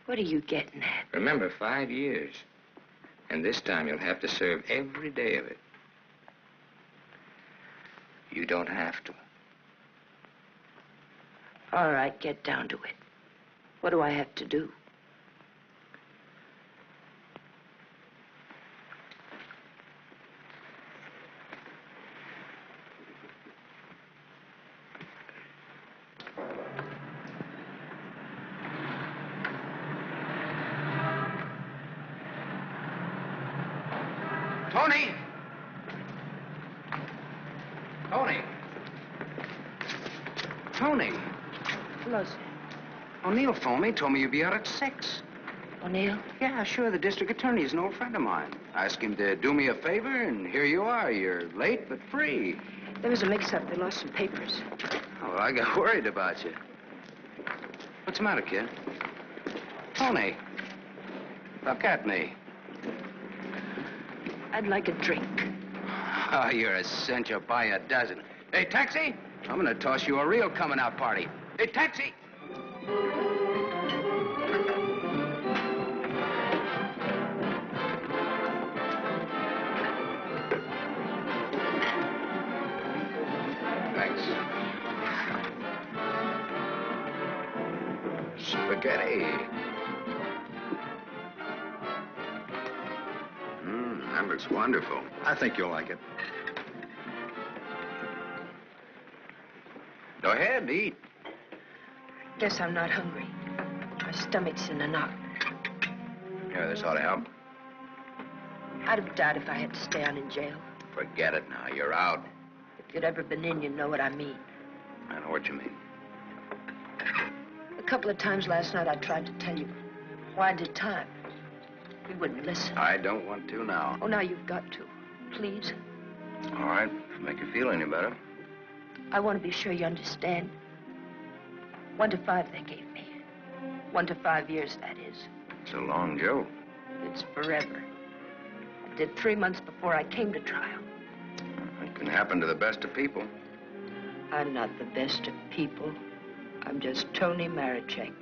What are you getting at? Remember, 5 years. And this time you'll have to serve every day of it. You don't have to. All right, get down to it. What do I have to do? Tony! Tony! Tony! Hello, sir. O'Neill phoned me, told me you'd be out at 6. O'Neill? Yeah, sure. The district attorney is an old friend of mine. I asked him to do me a favor, and here you are. You're late, but free. There was a mix-up. They lost some papers. Oh, well, I got worried about you. What's the matter, kid? Tony, look at me. I'd like a drink. Oh, you're a cinch. You'll buy a dozen. Hey, taxi! I'm gonna toss you a real coming-out party. Hey, taxi! Thanks. Spaghetti. That looks wonderful. I think you'll like it. Go ahead, eat. Guess I'm not hungry. My stomach's in a knot. Here, this ought to help. I'd have died if I had to stay on in jail. Forget it now. You're out. If you'd ever been in, you'd know what I mean. I know what you mean. A couple of times last night I tried to tell you. Why did time? You wouldn't listen. I don't want to now. Oh, now you've got to. Please. All right, if it make you feel any better. I want to be sure you understand. 1 to 5 they gave me. 1 to 5 years, that is. It's a long joke. It's forever. I did 3 months before I came to trial. It can happen to the best of people. I'm not the best of people. I'm just Tony Marichek.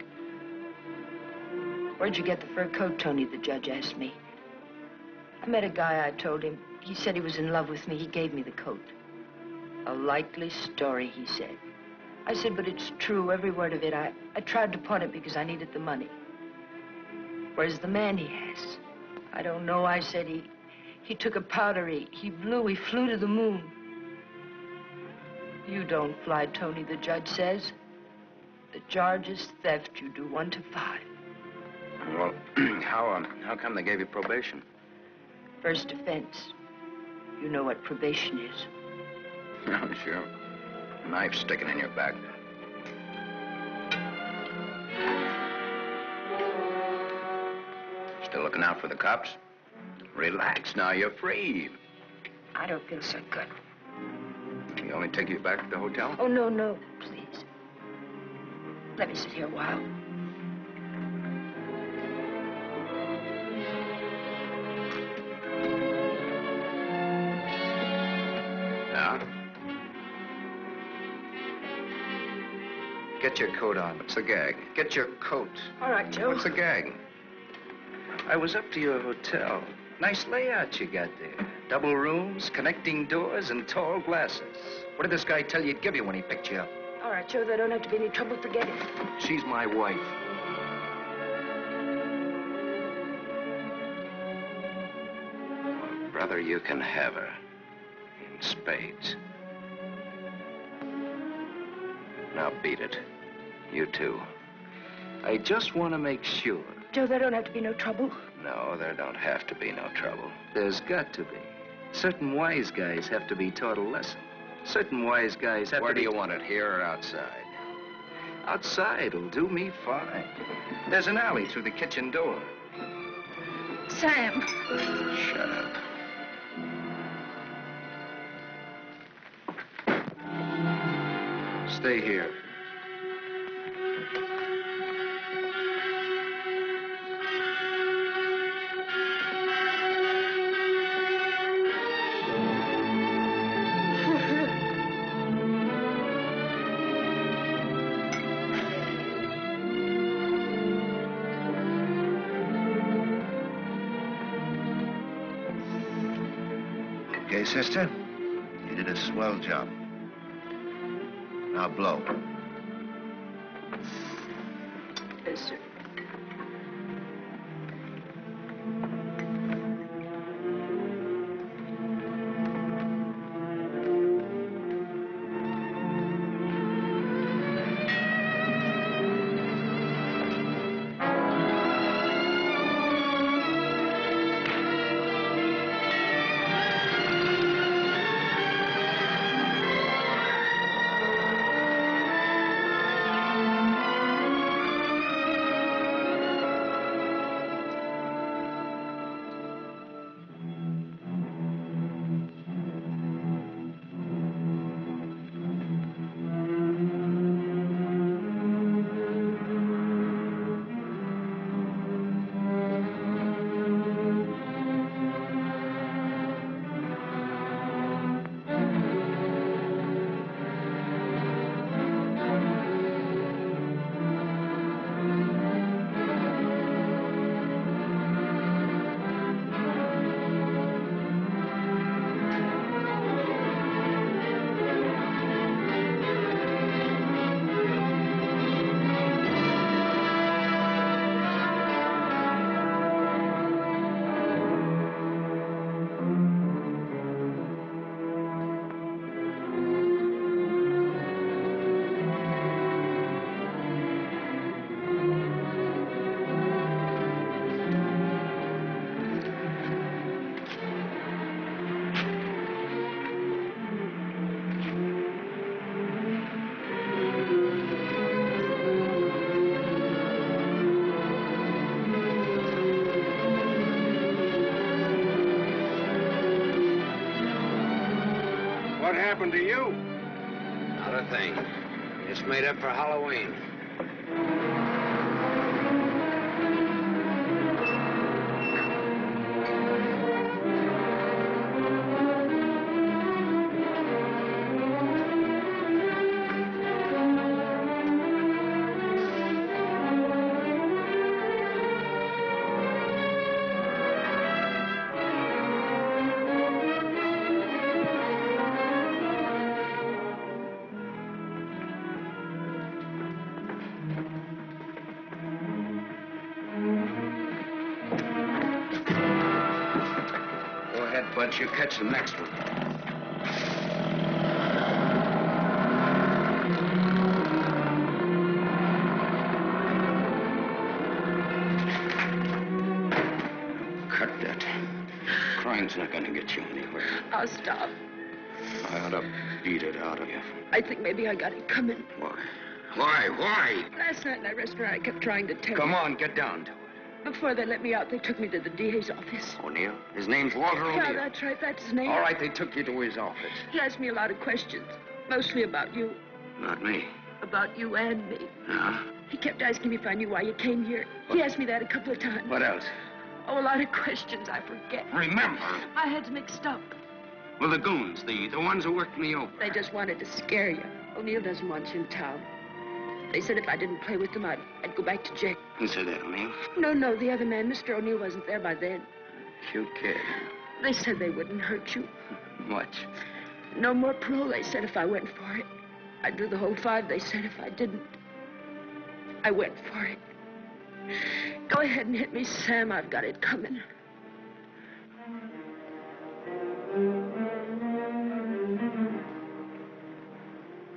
Where'd you get the fur coat, Tony? The judge asked me. I met a guy, I told him. He said he was in love with me. He gave me the coat. A likely story, he said. I said, but it's true, every word of it. I tried to pawn it because I needed the money. Where's the man he has? I don't know, I said. He took a powder, he flew to the moon. You don't fly, Tony, the judge says. The charge is theft. You do 1 to 5. Well, how come they gave you probation? First offense. You know what probation is. Yeah, sure. Knife sticking in your back. Still looking out for the cops? Relax now, you're free. I don't feel so good. Can you only take you back to the hotel? Oh, no, please. Let me sit here a while. Get your coat on. What's the gag? Get your coat. All right, Joe. What's the gag? I was up to your hotel. Nice layout you got there. Double rooms, connecting doors, and tall glasses. What did this guy tell you he'd give you when he picked you up? All right, Joe. There don't have to be any trouble. Forget it. She's my wife. Well, brother, you can have her. In spades. Now beat it. You too. I just want to make sure. Joe, there don't have to be no trouble. No, there don't have to be no trouble. There's got to be. Certain wise guys have to be taught a lesson. Certain wise guys have to be... Where do you want it, here or outside? Outside will do me fine. There's an alley through the kitchen door. Sam. Shut up. Stay here. Okay, sister? You did a swell job. Now blow. Yes, sir. What happened to you? Not a thing. Just made up for Halloween. But you catch the next one. Cut that. Crying's not gonna get you anywhere. I'll stop. I ought to beat it out of you. I think maybe I got it coming. Why? Why? Last night in that restaurant, I kept trying to tell Come you. on, get down to it. Before they let me out, they took me to the DA's office. O'Neill? His name's Walter O'Neill. Yeah, that's right. That's his name. All right, they took you to his office. He asked me a lot of questions, mostly about you. Not me. About you and me. Yeah? He kept asking me if I knew why you came here. He asked me that a couple of times. What else? Oh, a lot of questions I forget. Remember. My head's mixed up. Well, the goons, the ones who worked me over. They just wanted to scare you. O'Neill doesn't want you in town. They said if I didn't play with them, I'd go back to jail. Who said that, O'Neill? No, the other man. Mr. O'Neill wasn't there by then. Cute kid. They said they wouldn't hurt you. Much. No more parole, they said, if I went for it. I'd do the whole 5 they said if I didn't. I went for it. Go ahead and hit me, Sam. I've got it coming.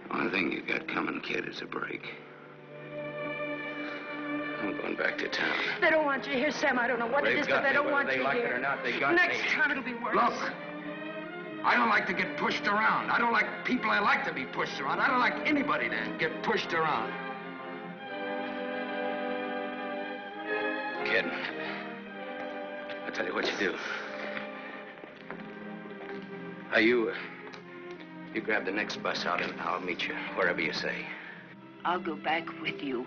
Only thing you got coming, kid, is a break. I'm going back to town. They don't want you here, Sam. I don't know what it is, but they don't want you here. Whether they like it or not, they got Next me. time it'll be worse. Look, I don't like to get pushed around. I don't like people I like to be pushed around. I don't like anybody to get pushed around. Kid, I'll tell you what you do. You grab the next bus out and I'll meet you wherever you say. I'll go back with you.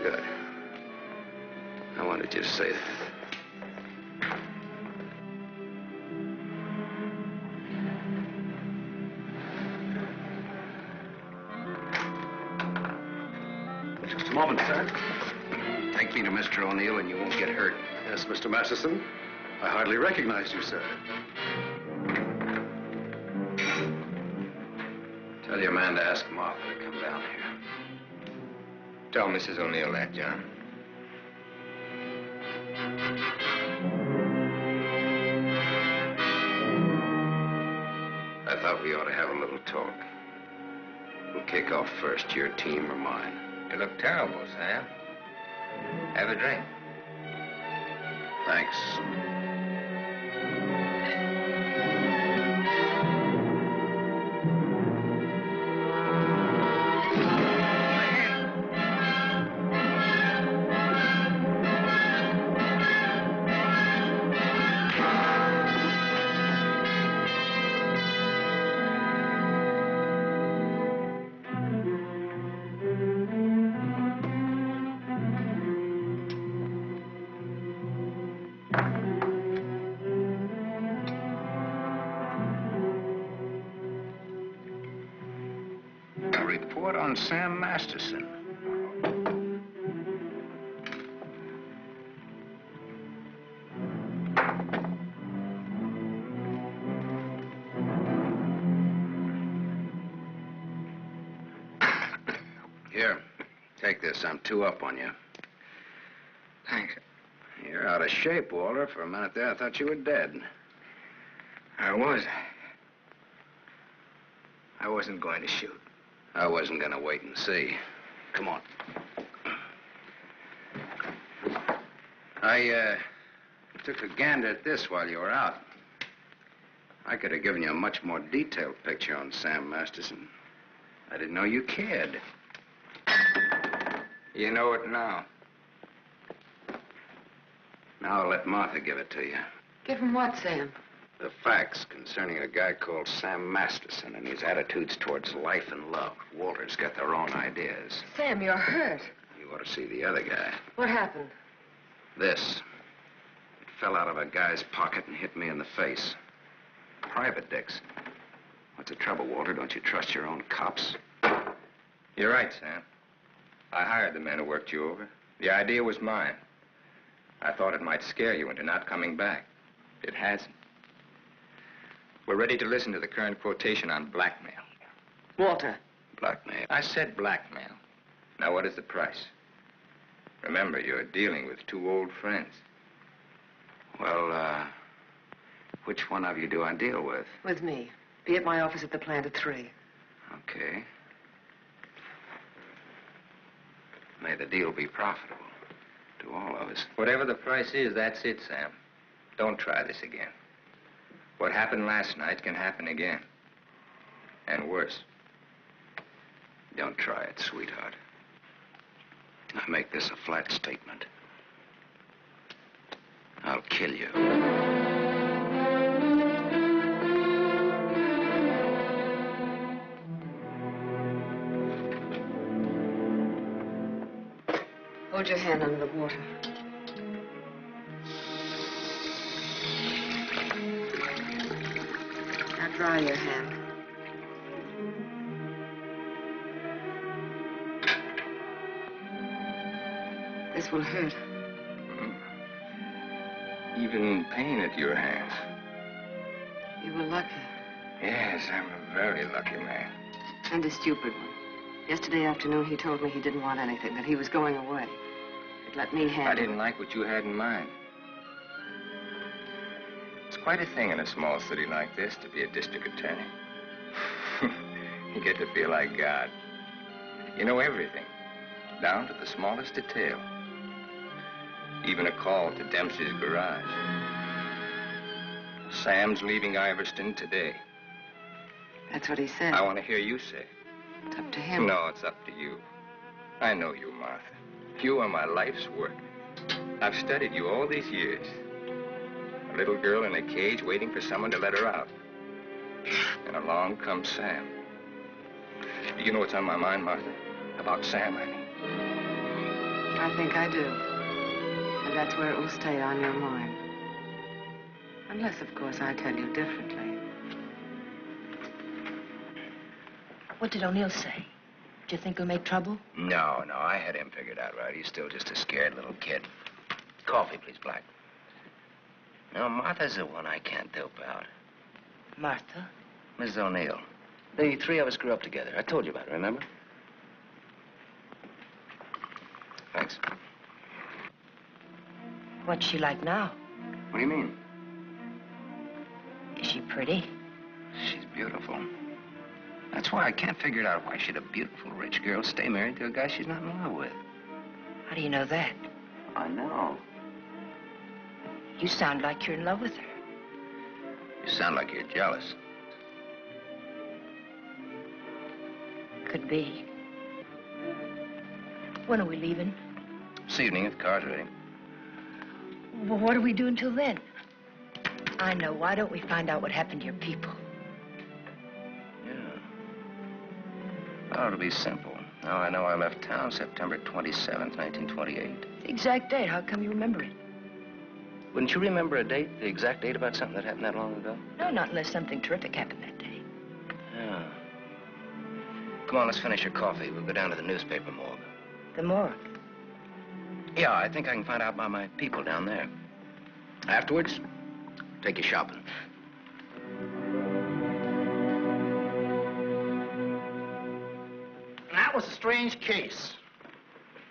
Good. I wanted you to say that. Just a moment, sir. Take me to Mr. O'Neill and you won't get hurt. Yes, Mr. Masterson. I hardly recognized you, sir. Tell your man to ask Martha to come down here. Tell Mrs. O'Neill that, John. I thought we ought to have a little talk. We'll kick off first, your team or mine. You look terrible, Sam. Have a drink. Thanks. A report on Sam Masterson. Here, take this. I'm 2 up on you. Thanks. You're out of shape, Walter. For a minute there, I thought you were dead. I was. I wasn't going to shoot. I wasn't going to wait and see. Come on. I took a gander at this while you were out. I could have given you a much more detailed picture on Sam Masterson. I didn't know you cared. You know it now. Now I'll let Martha give it to you. Give him what, Sam? The facts concerning a guy called Sam Masterson and his attitudes towards life and love. Walter's got their own ideas. Sam, you're hurt. You ought to see the other guy. What happened? This. It fell out of a guy's pocket and hit me in the face. Private Dix. What's the trouble, Walter? Don't you trust your own cops? You're right, Sam. I hired the men who worked you over. The idea was mine. I thought it might scare you into not coming back. It hasn't. We're ready to listen to the current quotation on blackmail. Walter. Blackmail? I said blackmail. Now, what is the price? Remember, you're dealing with 2 old friends. Well, which one of you do I deal with? With me. Be at my office at the plant at 3. Okay. May the deal be profitable to all of us. Whatever the price is, that's it, Sam. Don't try this again. What happened last night can happen again. And worse. Don't try it, sweetheart. I make this a flat statement. I'll kill you. Hold your hand under the water. Now dry your hand. This will hurt. Even pain at your hands. You were lucky. Yes, I'm a very lucky man. And a stupid one. Yesterday afternoon, he told me he didn't want anything, that he was going away. He'd let me handle it. I didn't like what you had in mind. It's quite a thing in a small city like this to be a district attorney. You get to feel like God. You know everything, down to the smallest detail. Even a call to Dempsey's garage. Sam's leaving Iverston today. That's what he said. I want to hear you say it. It's up to him. No, it's up to you. I know you, Martha. You are my life's work. I've studied you all these years. A little girl in a cage waiting for someone to let her out. And along comes Sam. Do you know what's on my mind, Martha? About Sam, I mean. I think I do. And that's where it will stay on your mind. Unless, of course, I tell you differently. What did O'Neill say? Do you think he'll make trouble? No, I had him figured out right. He's still just a scared little kid. Coffee, please, Black. No, Martha's the one I can't dope out. Martha? Mrs. O'Neill. The three of us grew up together. I told you about it, remember? Thanks. What's she like now? What do you mean? Is she pretty? She's beautiful. That's why I can't figure it out. Why should a beautiful rich girl stay married to a guy she's not in love with? How do you know that? I know. You sound like you're in love with her. You sound like you're jealous. Could be. When are we leaving? This evening if the car's ready. Well, what do we do until then? I know. Why don't we find out what happened to your people? Oh, it'll be simple. Now I know I left town September 27th, 1928. The exact date. How come you remember it? Wouldn't you remember a date, the exact date about something that happened that long ago? No, not unless something terrific happened that day. Yeah. Come on, let's finish your coffee. We'll go down to the newspaper morgue. The morgue? Yeah, I think I can find out about my people down there. Afterwards, take you shopping. That was a strange case.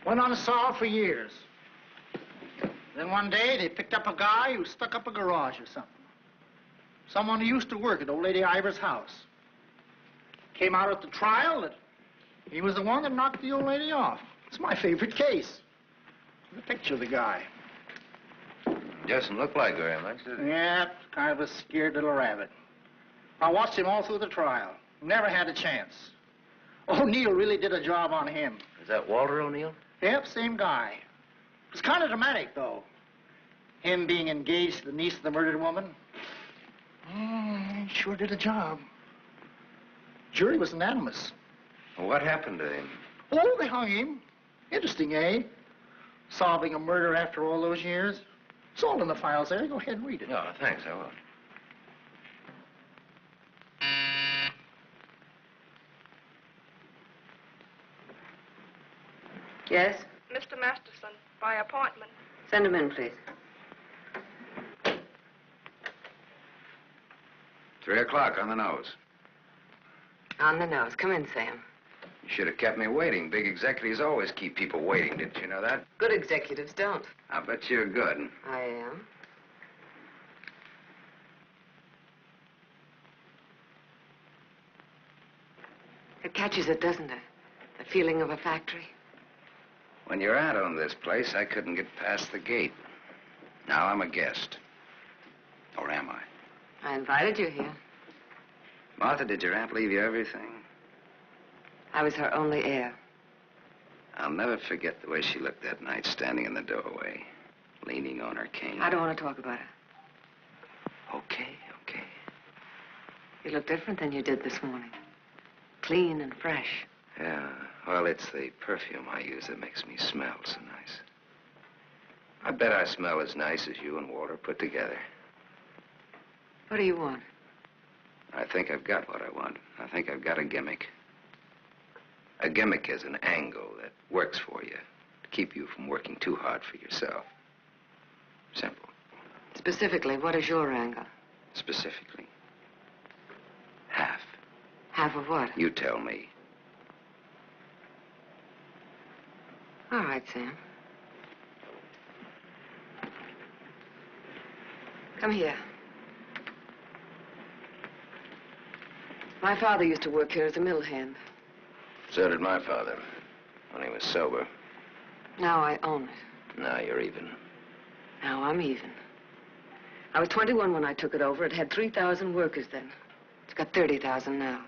Went unsolved for years. Then one day, they picked up a guy who stuck up a garage or something. Someone who used to work at old lady Ivers' house. Came out at the trial that he was the one that knocked the old lady off. It's my favorite case. The picture of the guy. Doesn't look like very much, does it? Yeah, kind of a scared little rabbit. I watched him all through the trial. Never had a chance. O'Neill really did a job on him. Is that Walter O'Neill? Yep, same guy. It was kind of dramatic, though. Him being engaged to the niece of the murdered woman. He sure did a job. Jury was unanimous. Well, what happened to him? Oh, they hung him. Interesting, eh? Solving a murder after all those years. It's all in the files there. Go ahead and read it. No, thanks, I will. Yes? Mr. Masterson, by appointment. Send him in, please. 3 o'clock on the nose. On the nose. Come in, Sam. You should have kept me waiting. Big executives always keep people waiting. Didn't you know that? Good executives don't. I bet you're good. I am. It catches it, doesn't it? The feeling of a factory. When you're out on this place, I couldn't get past the gate. Now I'm a guest. Or am I? I invited you here. Martha, did your aunt leave you everything? I was her only heir. I'll never forget the way she looked that night, standing in the doorway, leaning on her cane. I don't want to talk about her. Okay. You look different than you did this morning. Clean and fresh. Yeah, well, it's the perfume I use that makes me smell so nice. I bet I smell as nice as you and Walter put together. What do you want? I think I've got what I want. I think I've got a gimmick. A gimmick is an angle that works for you to keep you from working too hard for yourself. Simple. Specifically, what is your angle? Specifically. Half of what? You tell me. All right, Sam. Come here. My father used to work here as a mill hand. So did my father, when he was sober. Now I own it. Now you're even. Now I'm even. I was 21 when I took it over. It had 3,000 workers then. It's got 30,000 now.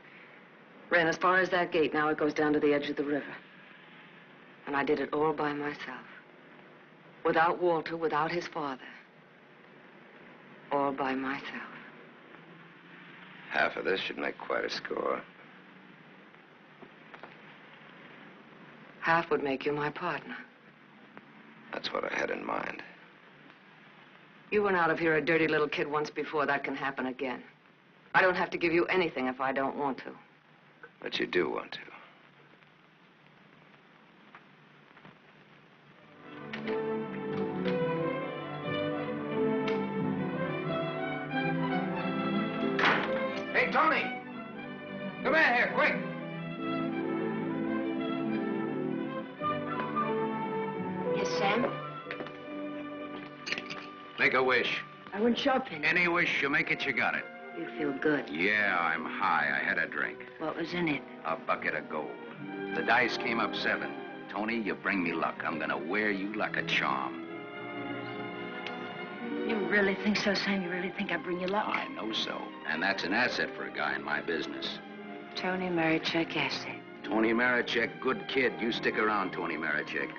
Ran as far as that gate. Now it goes down to the edge of the river. And I did it all by myself. Without Walter, without his father. All by myself. Half of this should make quite a score. Half would make you my partner. That's what I had in mind. You went out of here a dirty little kid once before. That can happen again. I don't have to give you anything if I don't want to. But you do want to. Hey, Tony! Come in here, quick! Yes, Sam? Make a wish. I went shopping. Any wish, you make it, you got it. You feel good. Yeah, I'm high. I had a drink. What was in it? A bucket of gold. The dice came up 7. Tony, you bring me luck. I'm gonna wear you like a charm. You really think so, Sam? You really think I bring you luck? I know so. And that's an asset for a guy in my business. Tony Marichek asset. Tony Marichek, good kid. You stick around, Tony Marichek.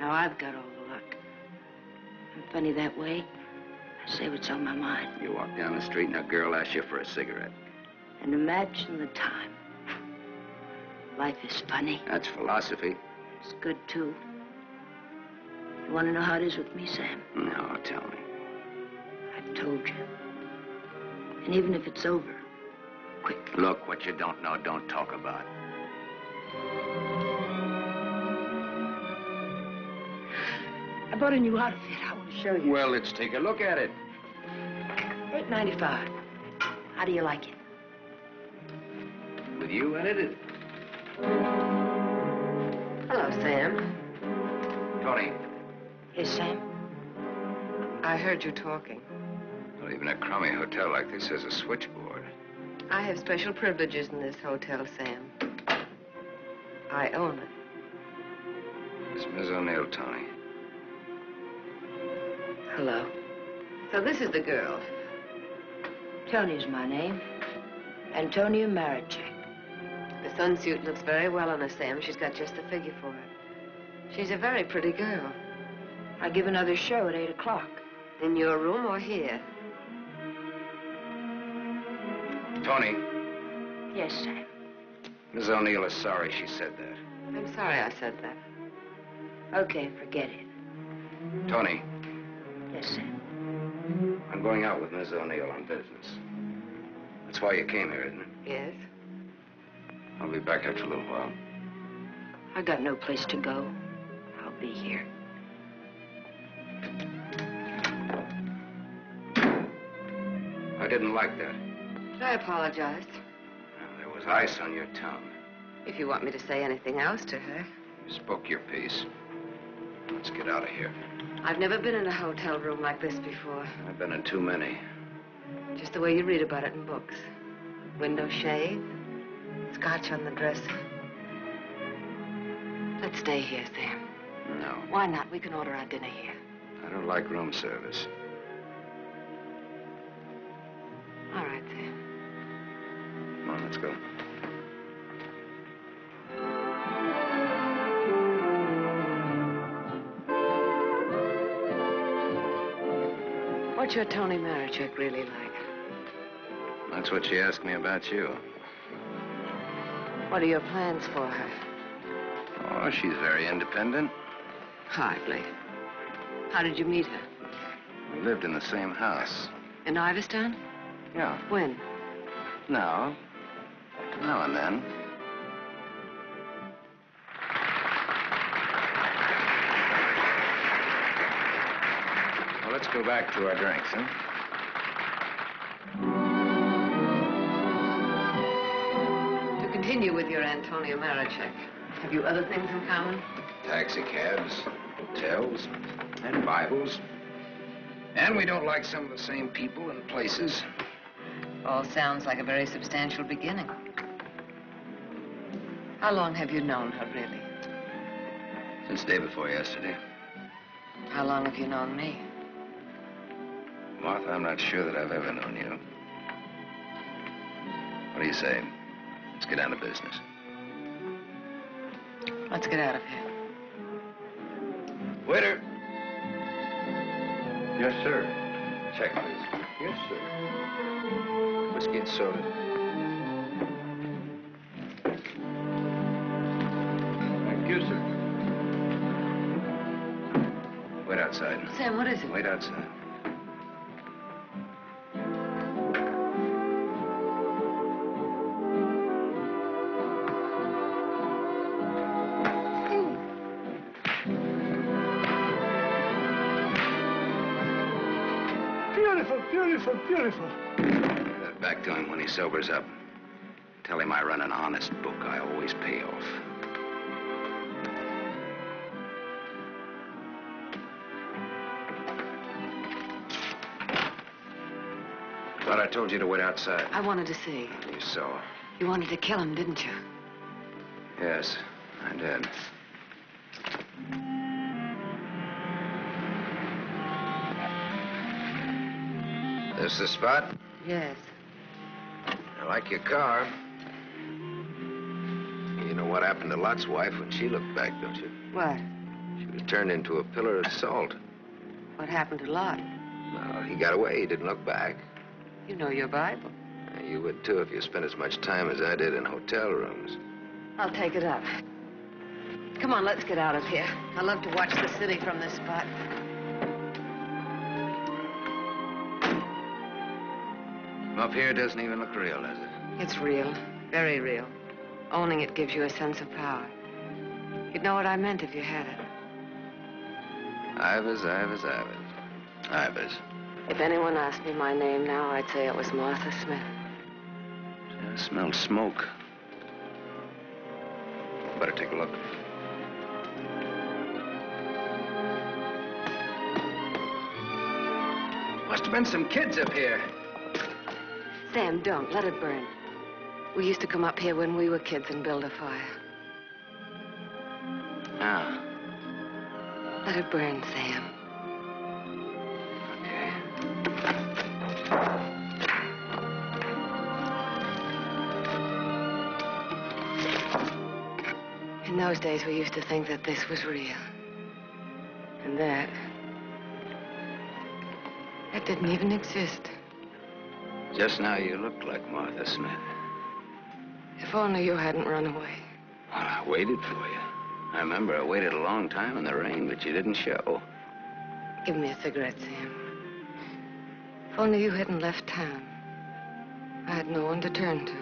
Now I've got all the luck. I'm funny that way. I say what's on my mind. You walk down the street and a girl asks you for a cigarette. And imagine the time. Life is funny. That's philosophy. It's good, too. You want to know how it is with me, Sam? No, tell me. I've told you. And even if it's over, quick. Look, what you don't know, don't talk about. I bought a new outfit. I want to show you. Well, let's take a look at it. $8.95. How do you like it? With you in it? Hello, Sam. Tony. Yes, Sam? I heard you talking. Well, even a crummy hotel like this has a switchboard. I have special privileges in this hotel, Sam. I own it. It's Miss O'Neill, Tony. Hello. So this is the girl. Tony's my name. Antonia Marichek. The sunsuit looks very well on her, Sam. She's got just the figure for it. She's a very pretty girl. I give another show at 8 o'clock. In your room or here? Tony. Yes, Sam. Miss O'Neill is sorry she said that. I'm sorry I said that. Okay, forget it. Tony. Yes, Sam. I'm going out with Miss O'Neill on business. That's why you came here, isn't it? Yes. I'll be back after a little while. I got no place to go. I'll be here. I didn't like that. I apologize. There was ice on your tongue. If you want me to say anything else to her. You spoke your piece. Let's get out of here. I've never been in a hotel room like this before. I've been in too many. Just the way you read about it in books. Window shade, scotch on the dresser. Let's stay here, Sam. No. Why not? We can order our dinner here. I don't like room service. All right, Sam. Come on, let's go. What's your Tony Marichek really like? That's what she asked me about you. What are your plans for her? Oh, she's very independent. Hardly. How did you meet her? We lived in the same house. In Iverstown? Yeah. When? Now and then. Well, let's go back to our drinks, huh? continue with your Antonia Marichek. Have you other things in common? Taxi cabs, hotels, and Bibles. And we don't like some of the same people and places. All sounds like a very substantial beginning. How long have you known her, really? Since day before yesterday. How long have you known me? Martha, I'm not sure that I've ever known you. What do you say? Let's get down to business. Let's get out of here. Waiter. Yes, sir. Check, please. Yes, sir. Whiskey and soda. Thank you, sir. Wait outside. Sam, what is it? Wait outside. Beautiful, beautiful, beautiful. Get back to him when he sobers up. Tell him I run an honest book. I always pay off. Thought I told you to wait outside. I wanted to see. You saw. You wanted to kill him, didn't you? Yes, I did. This the spot? Yes. I like your car. You know what happened to Lot's wife when she looked back, don't you? What? She was turned into a pillar of salt. What happened to Lot? Well, he got away. He didn't look back. You know your Bible. You would, too, if you spent as much time as I did in hotel rooms. I'll take it up. Come on, let's get out of here. I love to watch the city from this spot. Up here doesn't even look real, does it? It's real. Very real. Owning it gives you a sense of power. You'd know what I meant if you had it. Ivers, Ivers, Ivers. Ivers. If anyone asked me my name now, I'd say it was Martha Smith. I smell smoke. Better take a look. Must have been some kids up here. Sam, don't. Let it burn. We used to come up here when we were kids and build a fire. Ah. Let it burn, Sam. In those days, we used to think that this was real. And that didn't even exist. Just now you looked like Martha Smith. If only you hadn't run away. Well, I waited for you. I remember I waited a long time in the rain, but you didn't show. Give me a cigarette, Sam. If only you hadn't left town. I had no one to turn to.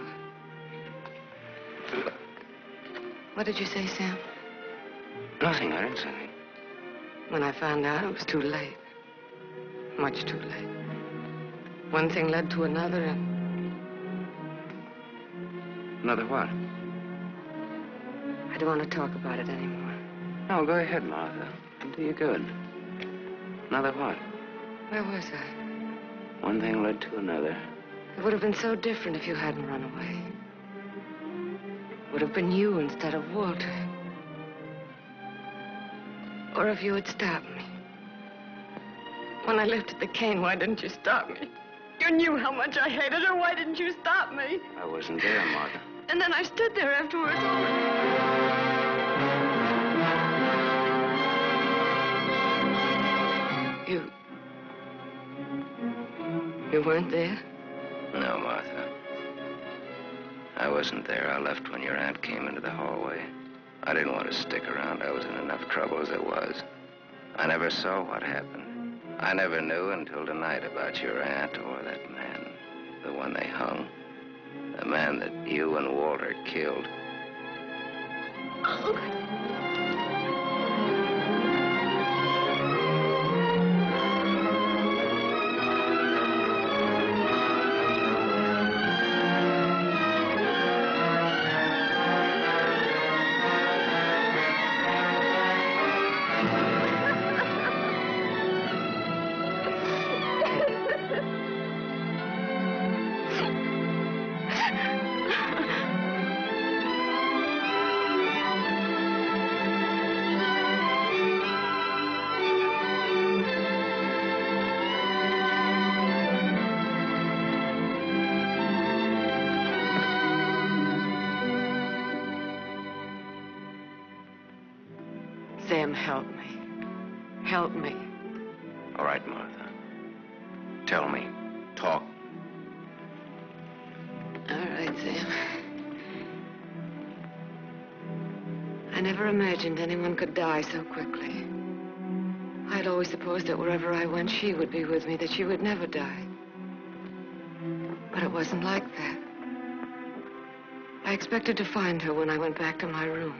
What did you say, Sam? Nothing. I didn't say anything. When I found out, it was too late. Much too late. One thing led to another, and... Another what? I don't want to talk about it anymore. No, go ahead, Martha. It'll do you good. Another what? Where was I? One thing led to another. It would have been so different if you hadn't run away. It would have been you instead of Walter. Or if you had stopped me. When I lifted the cane, why didn't you stop me? You knew how much I hated her. Why didn't you stop me? I wasn't there, Martha. And then I stood there afterwards. You weren't there? No, Martha. I wasn't there. I left when your aunt came into the hallway. I didn't want to stick around. I was in enough trouble as it was. I never saw what happened. I never knew until tonight about your aunt or that man, the one they hung. The man that you and Walter killed. Sam, help me. Help me. All right, Martha. Tell me. Talk. All right, Sam. I never imagined anyone could die so quickly. I'd always supposed that wherever I went, she would be with me, that she would never die. But it wasn't like that. I expected to find her when I went back to my room.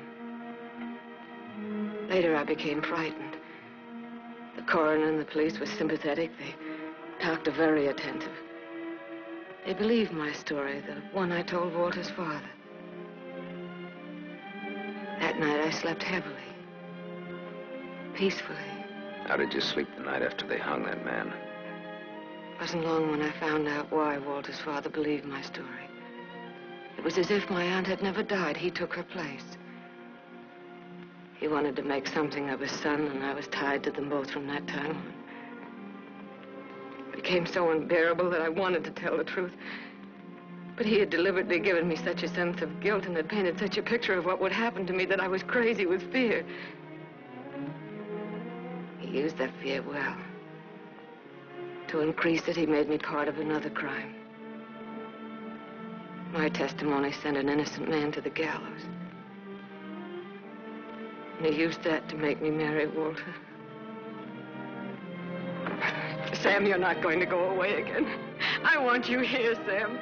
Later, I became frightened. The coroner and the police were sympathetic. They talked very attentive. They believed my story, the one I told Walter's father. That night, I slept heavily, peacefully. How did you sleep the night after they hung that man? It wasn't long when I found out why Walter's father believed my story. It was as if my aunt had never died. He took her place. He wanted to make something of his son, and I was tied to them both from that time on. It became so unbearable that I wanted to tell the truth. But he had deliberately given me such a sense of guilt and had painted such a picture of what would happen to me that I was crazy with fear. He used that fear well. To increase it, he made me part of another crime. My testimony sent an innocent man to the gallows. And he used that to make me marry Walter. Sam, you're not going to go away again. I want you here, Sam.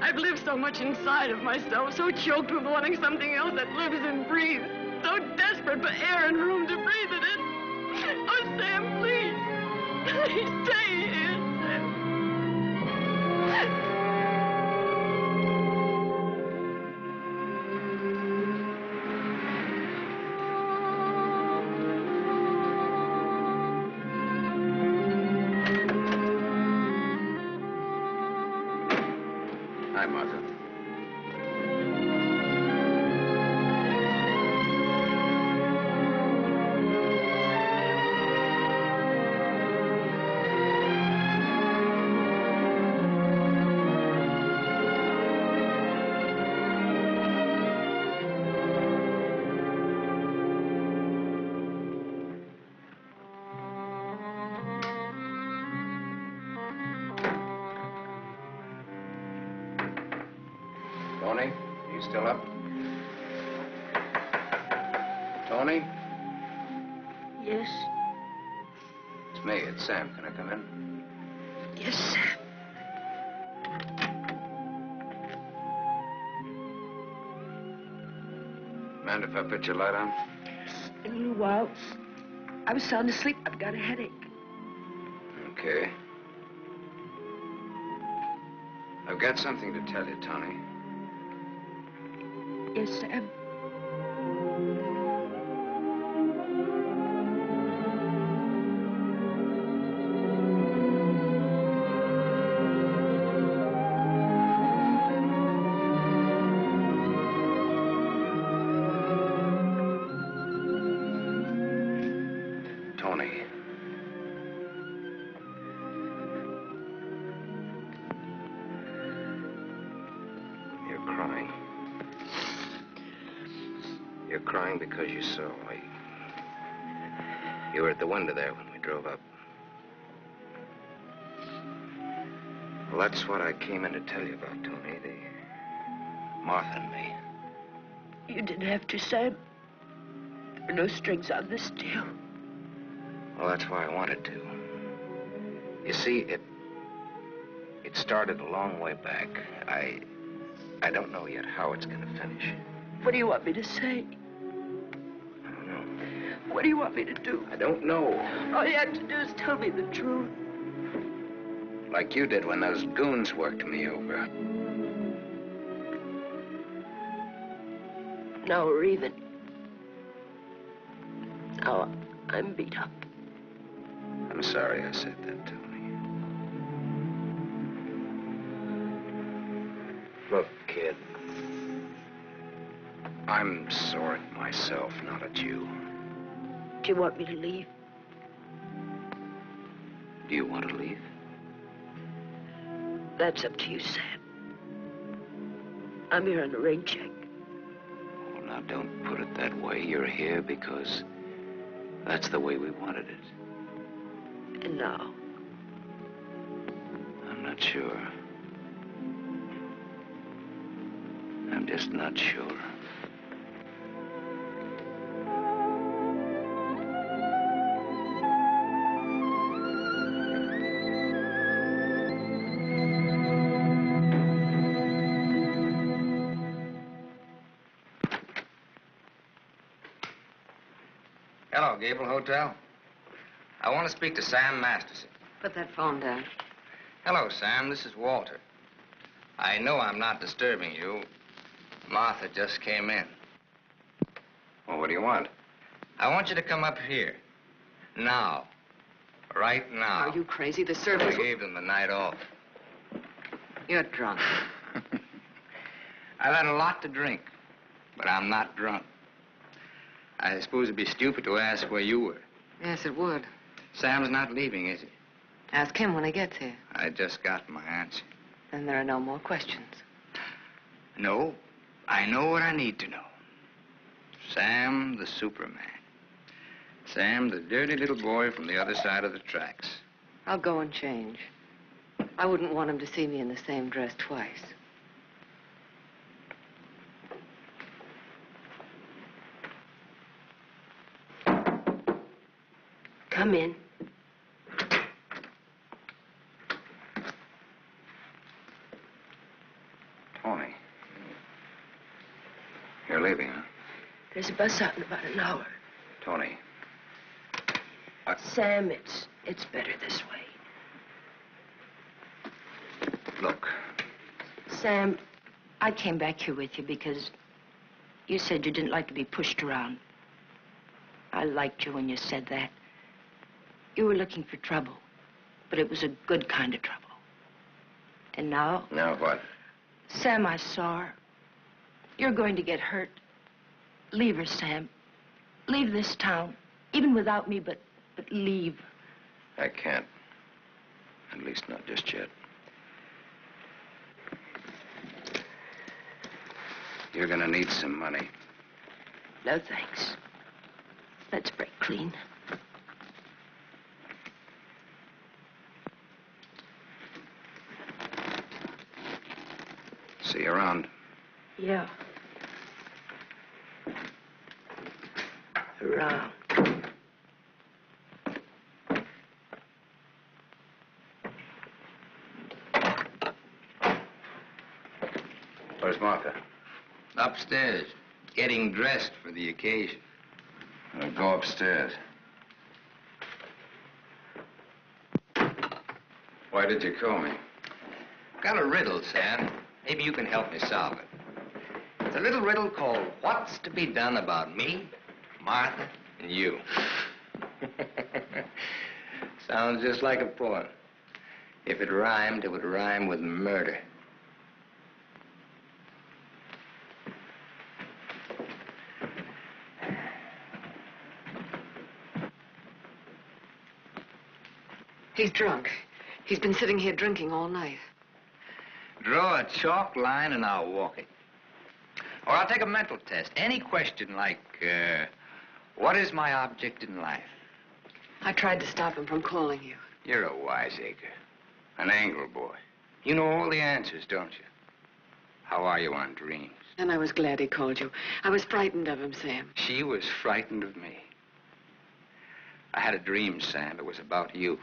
I've lived so much inside of myself, so choked with wanting something else that lives and breathes, so desperate for air and room to breathe it in. Oh, Sam, please. Please stay here, Sam. Hi, Martha. Tony, you still up? Tony? Yes? It's me, it's Sam. Can I come in? Yes, Sam. Mind if I put your light on? In a little while. I was sound asleep. I've got a headache. Okay. I've got something to tell you, Tony. Yes, Sam. Tony. You're crying. You're crying because you saw me. You were at the window there when we drove up. Well, that's what I came in to tell you about, Tony. The Martha and me. You didn't have to, Sam. There were no strings on this deal. Well, that's why I wanted to. You see, it started a long way back. I don't know yet how it's going to finish. What do you want me to say? I don't know. What do you want me to do? I don't know. All you have to do is tell me the truth. Like you did when those goons worked me over. Now we're even. Now I'm beat up. I'm sorry I said that, Tony. Look, kid. I'm sore at myself, not at you. Do you want me to leave? Do you want to leave? That's up to you, Sam. I'm here on a rain check. Well, now, don't put it that way. You're here because That's the way we wanted it. And now? I'm not sure. I'm just not sure. Hello, Gable Hotel. I want to speak to Sam Masterson. Put that phone down. Hello, Sam. This is Walter. I know I'm not disturbing you. Martha just came in. Well, what do you want? I want you to come up here. Now. Right now. Are you crazy? The I servants... gave them the night off. You're drunk. I've had a lot to drink, but I'm not drunk. I suppose it'd be stupid to ask where you were. Yes, it would. Sam's not leaving, is he? Ask him when he gets here. I just got my answer. Then there are no more questions. No, I know what I need to know. Sam the Superman. Sam the dirty little boy from the other side of the tracks. I'll go and change. I wouldn't want him to see me in the same dress twice. Come in. Tony. You're leaving, huh? There's a bus out in about an hour. Tony. Sam, it's better this way. Look. Sam, I came back here with you because you said you didn't like to be pushed around. I liked you when you said that. You were looking for trouble, but it was a good kind of trouble. And now? Now what? Sam, I saw her. You're going to get hurt. Leave her, Sam. Leave this town, even without me, but leave. I can't. At least not just yet. You're gonna need some money. No, thanks. Let's break clean. See you around. Yeah. Around. Where's Martha? Upstairs, getting dressed for the occasion. Go upstairs. Why did you call me? Got a riddle, Sam. Maybe you can help me solve it. It's a little riddle called What's to be Done About Me, Martha, and You. Sounds just like a poem. If it rhymed, it would rhyme with murder. He's drunk. He's been sitting here drinking all night. Draw a chalk line and I'll walk it. Or I'll take a mental test. Any question like, what is my object in life? I tried to stop him from calling you. You're a wiseacre. An angle boy. You know all the answers, don't you? How are you on dreams? And I was glad he called you. I was frightened of him, Sam. She was frightened of me. I had a dream, Sam. It was about you.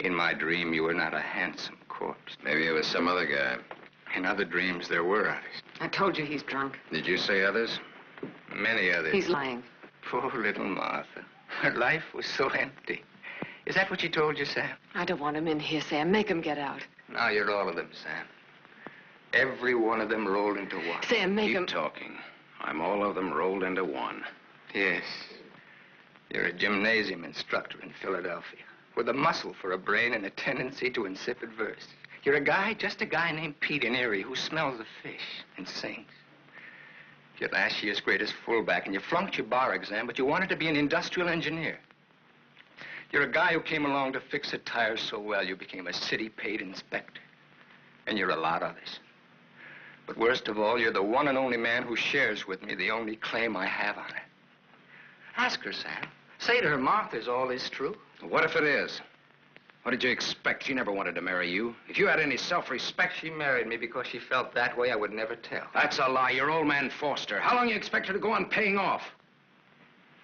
In my dream, you were not a handsome corpse. Maybe it was some other guy. In other dreams, there were others. I told you he's drunk. Did you say others? Many others. He's lying. Poor little Martha. Her life was so empty. Is that what she told you, Sam? I don't want him in here, Sam. Make him get out. Now you're all of them, Sam. Every one of them rolled into one. Sam, make him... Keep talking. I'm all of them rolled into one. Yes. You're a gymnasium instructor in Philadelphia with a muscle for a brain and a tendency to insipid verse. You're a guy, just a guy named Pete in Erie who smells the fish and sings. You're last year's greatest fullback and you flunked your bar exam, but you wanted to be an industrial engineer. You're a guy who came along to fix a tire so well you became a city-paid inspector. And you're a lot of others. But worst of all, you're the one and only man who shares with me the only claim I have on it. Ask her, Sam. Say to her, Martha's all is true. What if it is? What did you expect? She never wanted to marry you. If you had any self-respect... She married me because she felt that way. I would never tell. That's a lie. Your old man forced her. How long you expect her to go on paying off?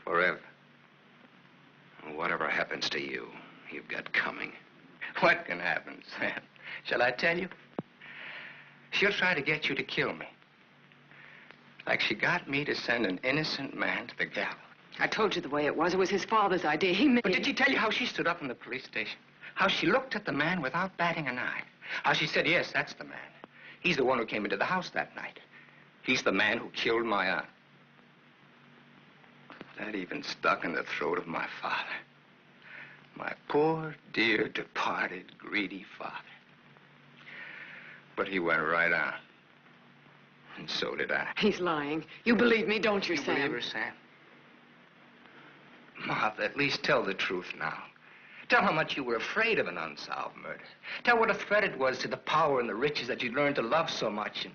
Forever. Whatever happens to you, you've got coming. What can happen, Sam? Shall I tell you? She'll try to get you to kill me. Like she got me to send an innocent man to the gallows. I told you the way it was. It was his father's idea. He made... But did she tell you how she stood up in the police station? How she looked at the man without batting an eye? How she said, yes, that's the man. He's the one who came into the house that night. He's the man who killed my aunt. That even stuck in the throat of my father. My poor, dear, departed, greedy father. But he went right on. And so did I. He's lying. You believe me, don't you, Sam? You believe her, Sam? Martha, at least tell the truth now. Tell how much you were afraid of an unsolved murder. Tell what a threat it was to the power and the riches that you'd learned to love so much and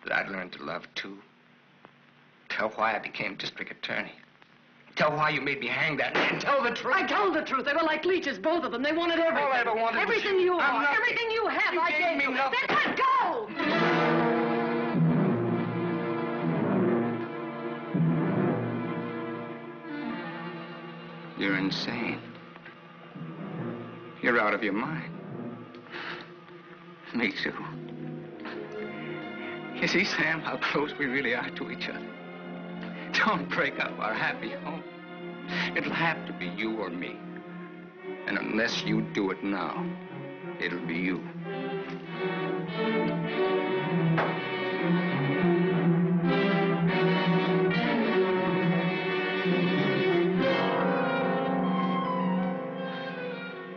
that I'd learned to love, too. Tell why I became district attorney. Tell why you made me hang that man. Tell the truth. I told the truth. They were like leeches, both of them. They wanted everything. All I ever wanted everything was you are, nothing. everything you have, You I gave gave me you. nothing. Then let go! You're insane. You're out of your mind. Me too. You see, Sam, how close we really are to each other. Don't break up our happy home. It'll have to be you or me. And unless you do it now, it'll be you.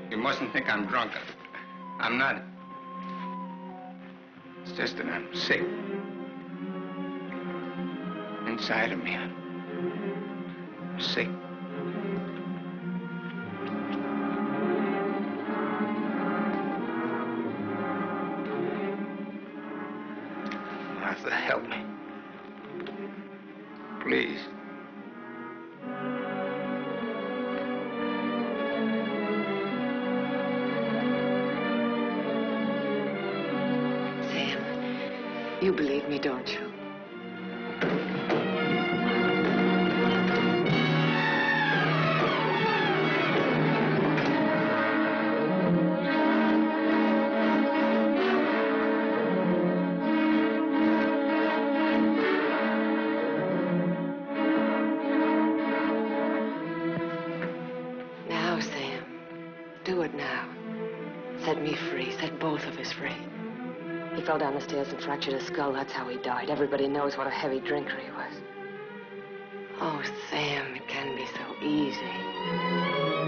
You mustn't think I'm drunk. I'm not. It's just that I'm sick. Inside of me, I'm sick. Martha, help me. Please. Sam, you believe me, don't you? Now, Sam, do it now. Set me free. Set both of us free. He fell down the stairs and fractured his skull. That's how he died. Everybody knows what a heavy drinker he was. Oh, Sam, it can be so easy.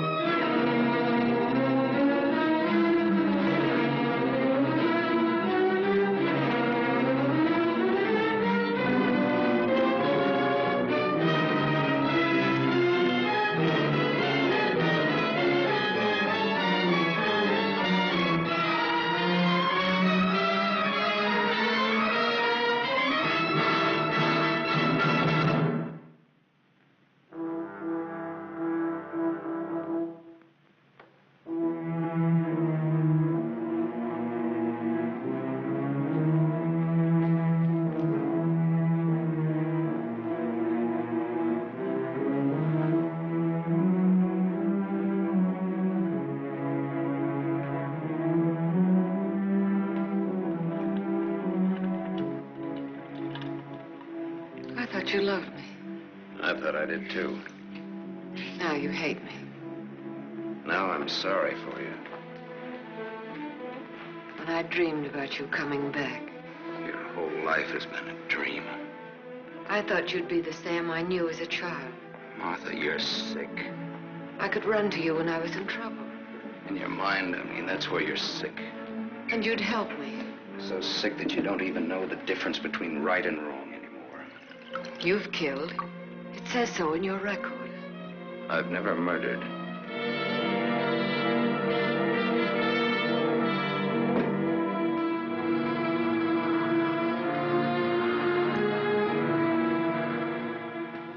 I thought you loved me. I thought I did, too. Now you hate me. Now I'm sorry for you. When I dreamed about you coming back, Your whole life has been a dream. I thought you'd be the Sam I knew as a child. Martha, you're sick. I could run to you when I was in trouble. In your mind, I mean, that's where you're sick. And you'd help me. So sick that you don't even know the difference between right and wrong anymore. You've killed. It says so in your record. I've never murdered.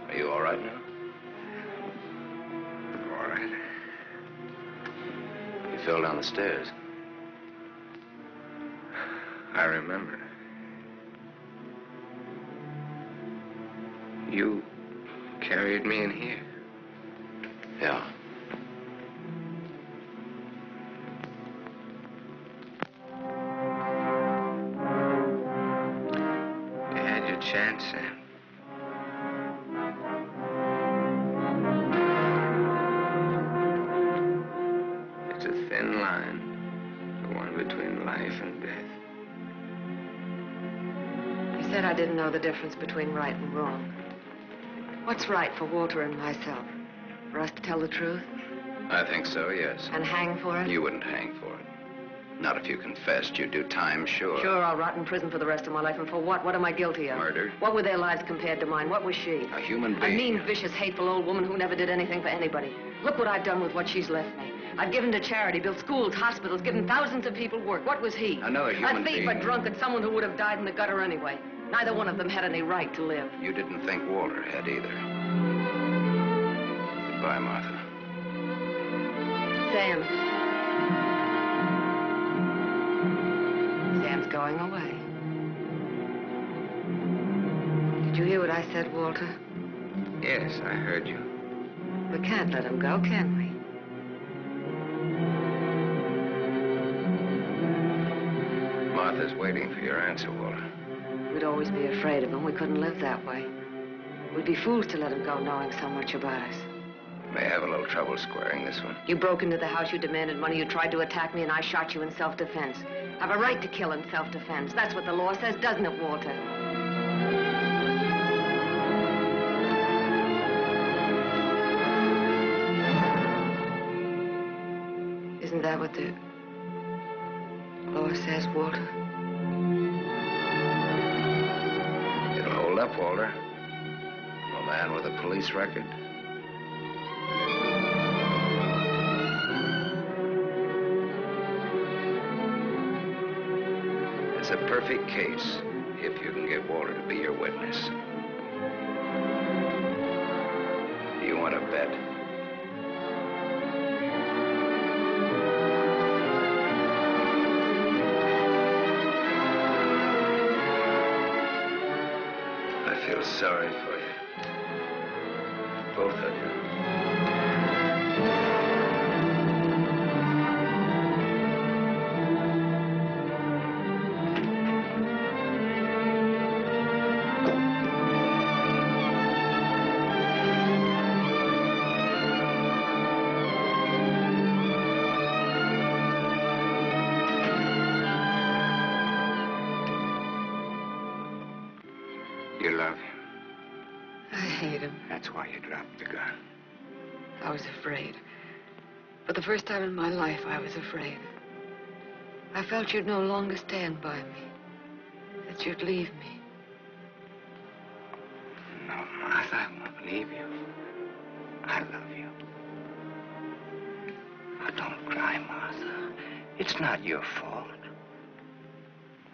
Are you all right now? fell down the stairs. I remember. You carried me in here. Yeah. You had your chance, Sam. It's a thin line, the one between life and death. You said I didn't know the difference between right and wrong. What's right for Walter and myself? For us to tell the truth? I think so, yes. And hang for it? You wouldn't hang for it. Not if you confessed. You'd do time, sure. Sure, I'll rot in prison for the rest of my life. And for what? What am I guilty of? Murder. What were their lives compared to mine? What was she? A human A being. mean, vicious, hateful old woman who never did anything for anybody. Look what I've done with what she's left me. I've given to charity, built schools, hospitals, given thousands of people work. What was he? Another human A thief, being. a drunkard, someone who would have died in the gutter anyway. Neither one of them had any right to live. You didn't think Walter had either. Goodbye, Martha. Sam. Sam's going away. Did you hear what I said, Walter? Yes, I heard you. We can't let him go, can we? Martha's waiting for your answer, Walter. We'd always be afraid of him. We couldn't live that way. We'd be fools to let him go knowing so much about us. May have a little trouble squaring this one. You broke into the house, you demanded money, you tried to attack me, and I shot you in self-defense. Have a right to kill in self-defense. That's what the law says, doesn't it, Walter? Isn't that what the law says, Walter? It'll hold up, Walter. A man with a police record. It's a perfect case if you can get Walter to be your witness. Do you want to bet? I feel sorry for you. Both of you. You love him. I hate him. That's why you dropped the gun. I was afraid. For the first time in my life, I was afraid. I felt you'd no longer stand by me. That you'd leave me. No, Martha, I won't leave you. I love you. Now, don't cry, Martha. It's not your fault.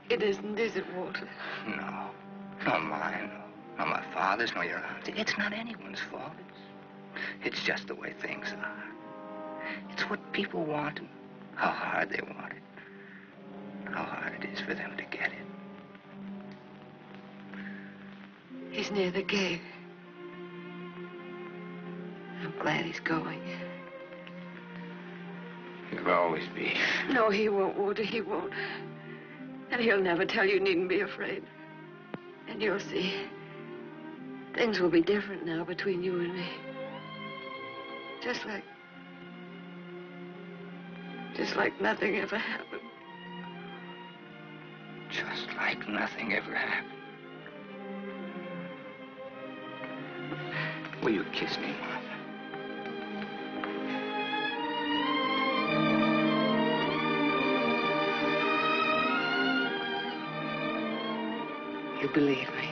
It isn't, is it, Walter? No. Nor mine, nor my father's, nor your aunt's. It's not anyone's fault. It's just the way things are. It's what people want and how hard they want it. How hard it is for them to get it. He's near the gate. I'm glad he's going. You'll always be. No, he won't, Walter, he won't. And he'll never tell you needn't be afraid. And you'll see. Things will be different now between you and me. Just like nothing ever happened. Just like nothing ever happened. Will you kiss me, Martha? You believe me.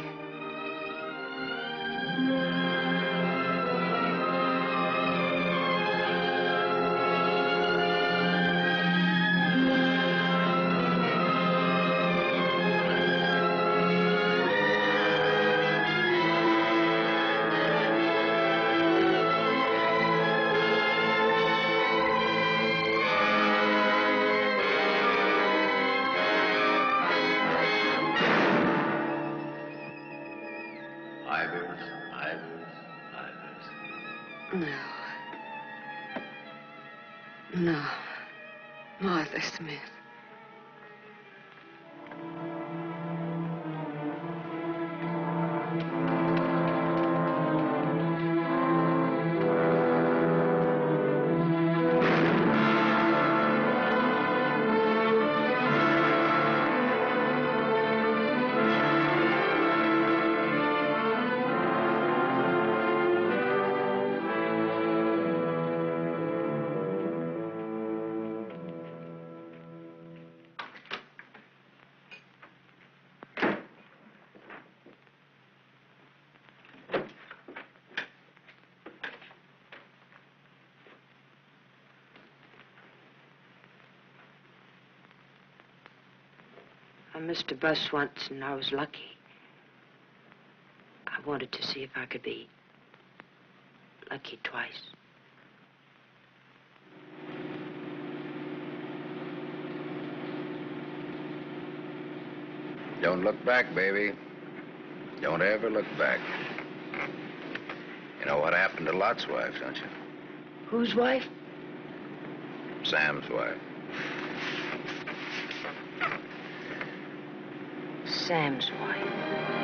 No. No. Martha Smith. I missed a bus once, and I was lucky. I wanted to see if I could be lucky twice. Don't look back, baby. Don't ever look back. You know what happened to Lot's wife, don't you? Whose wife? Sam's wife. Sam's wife.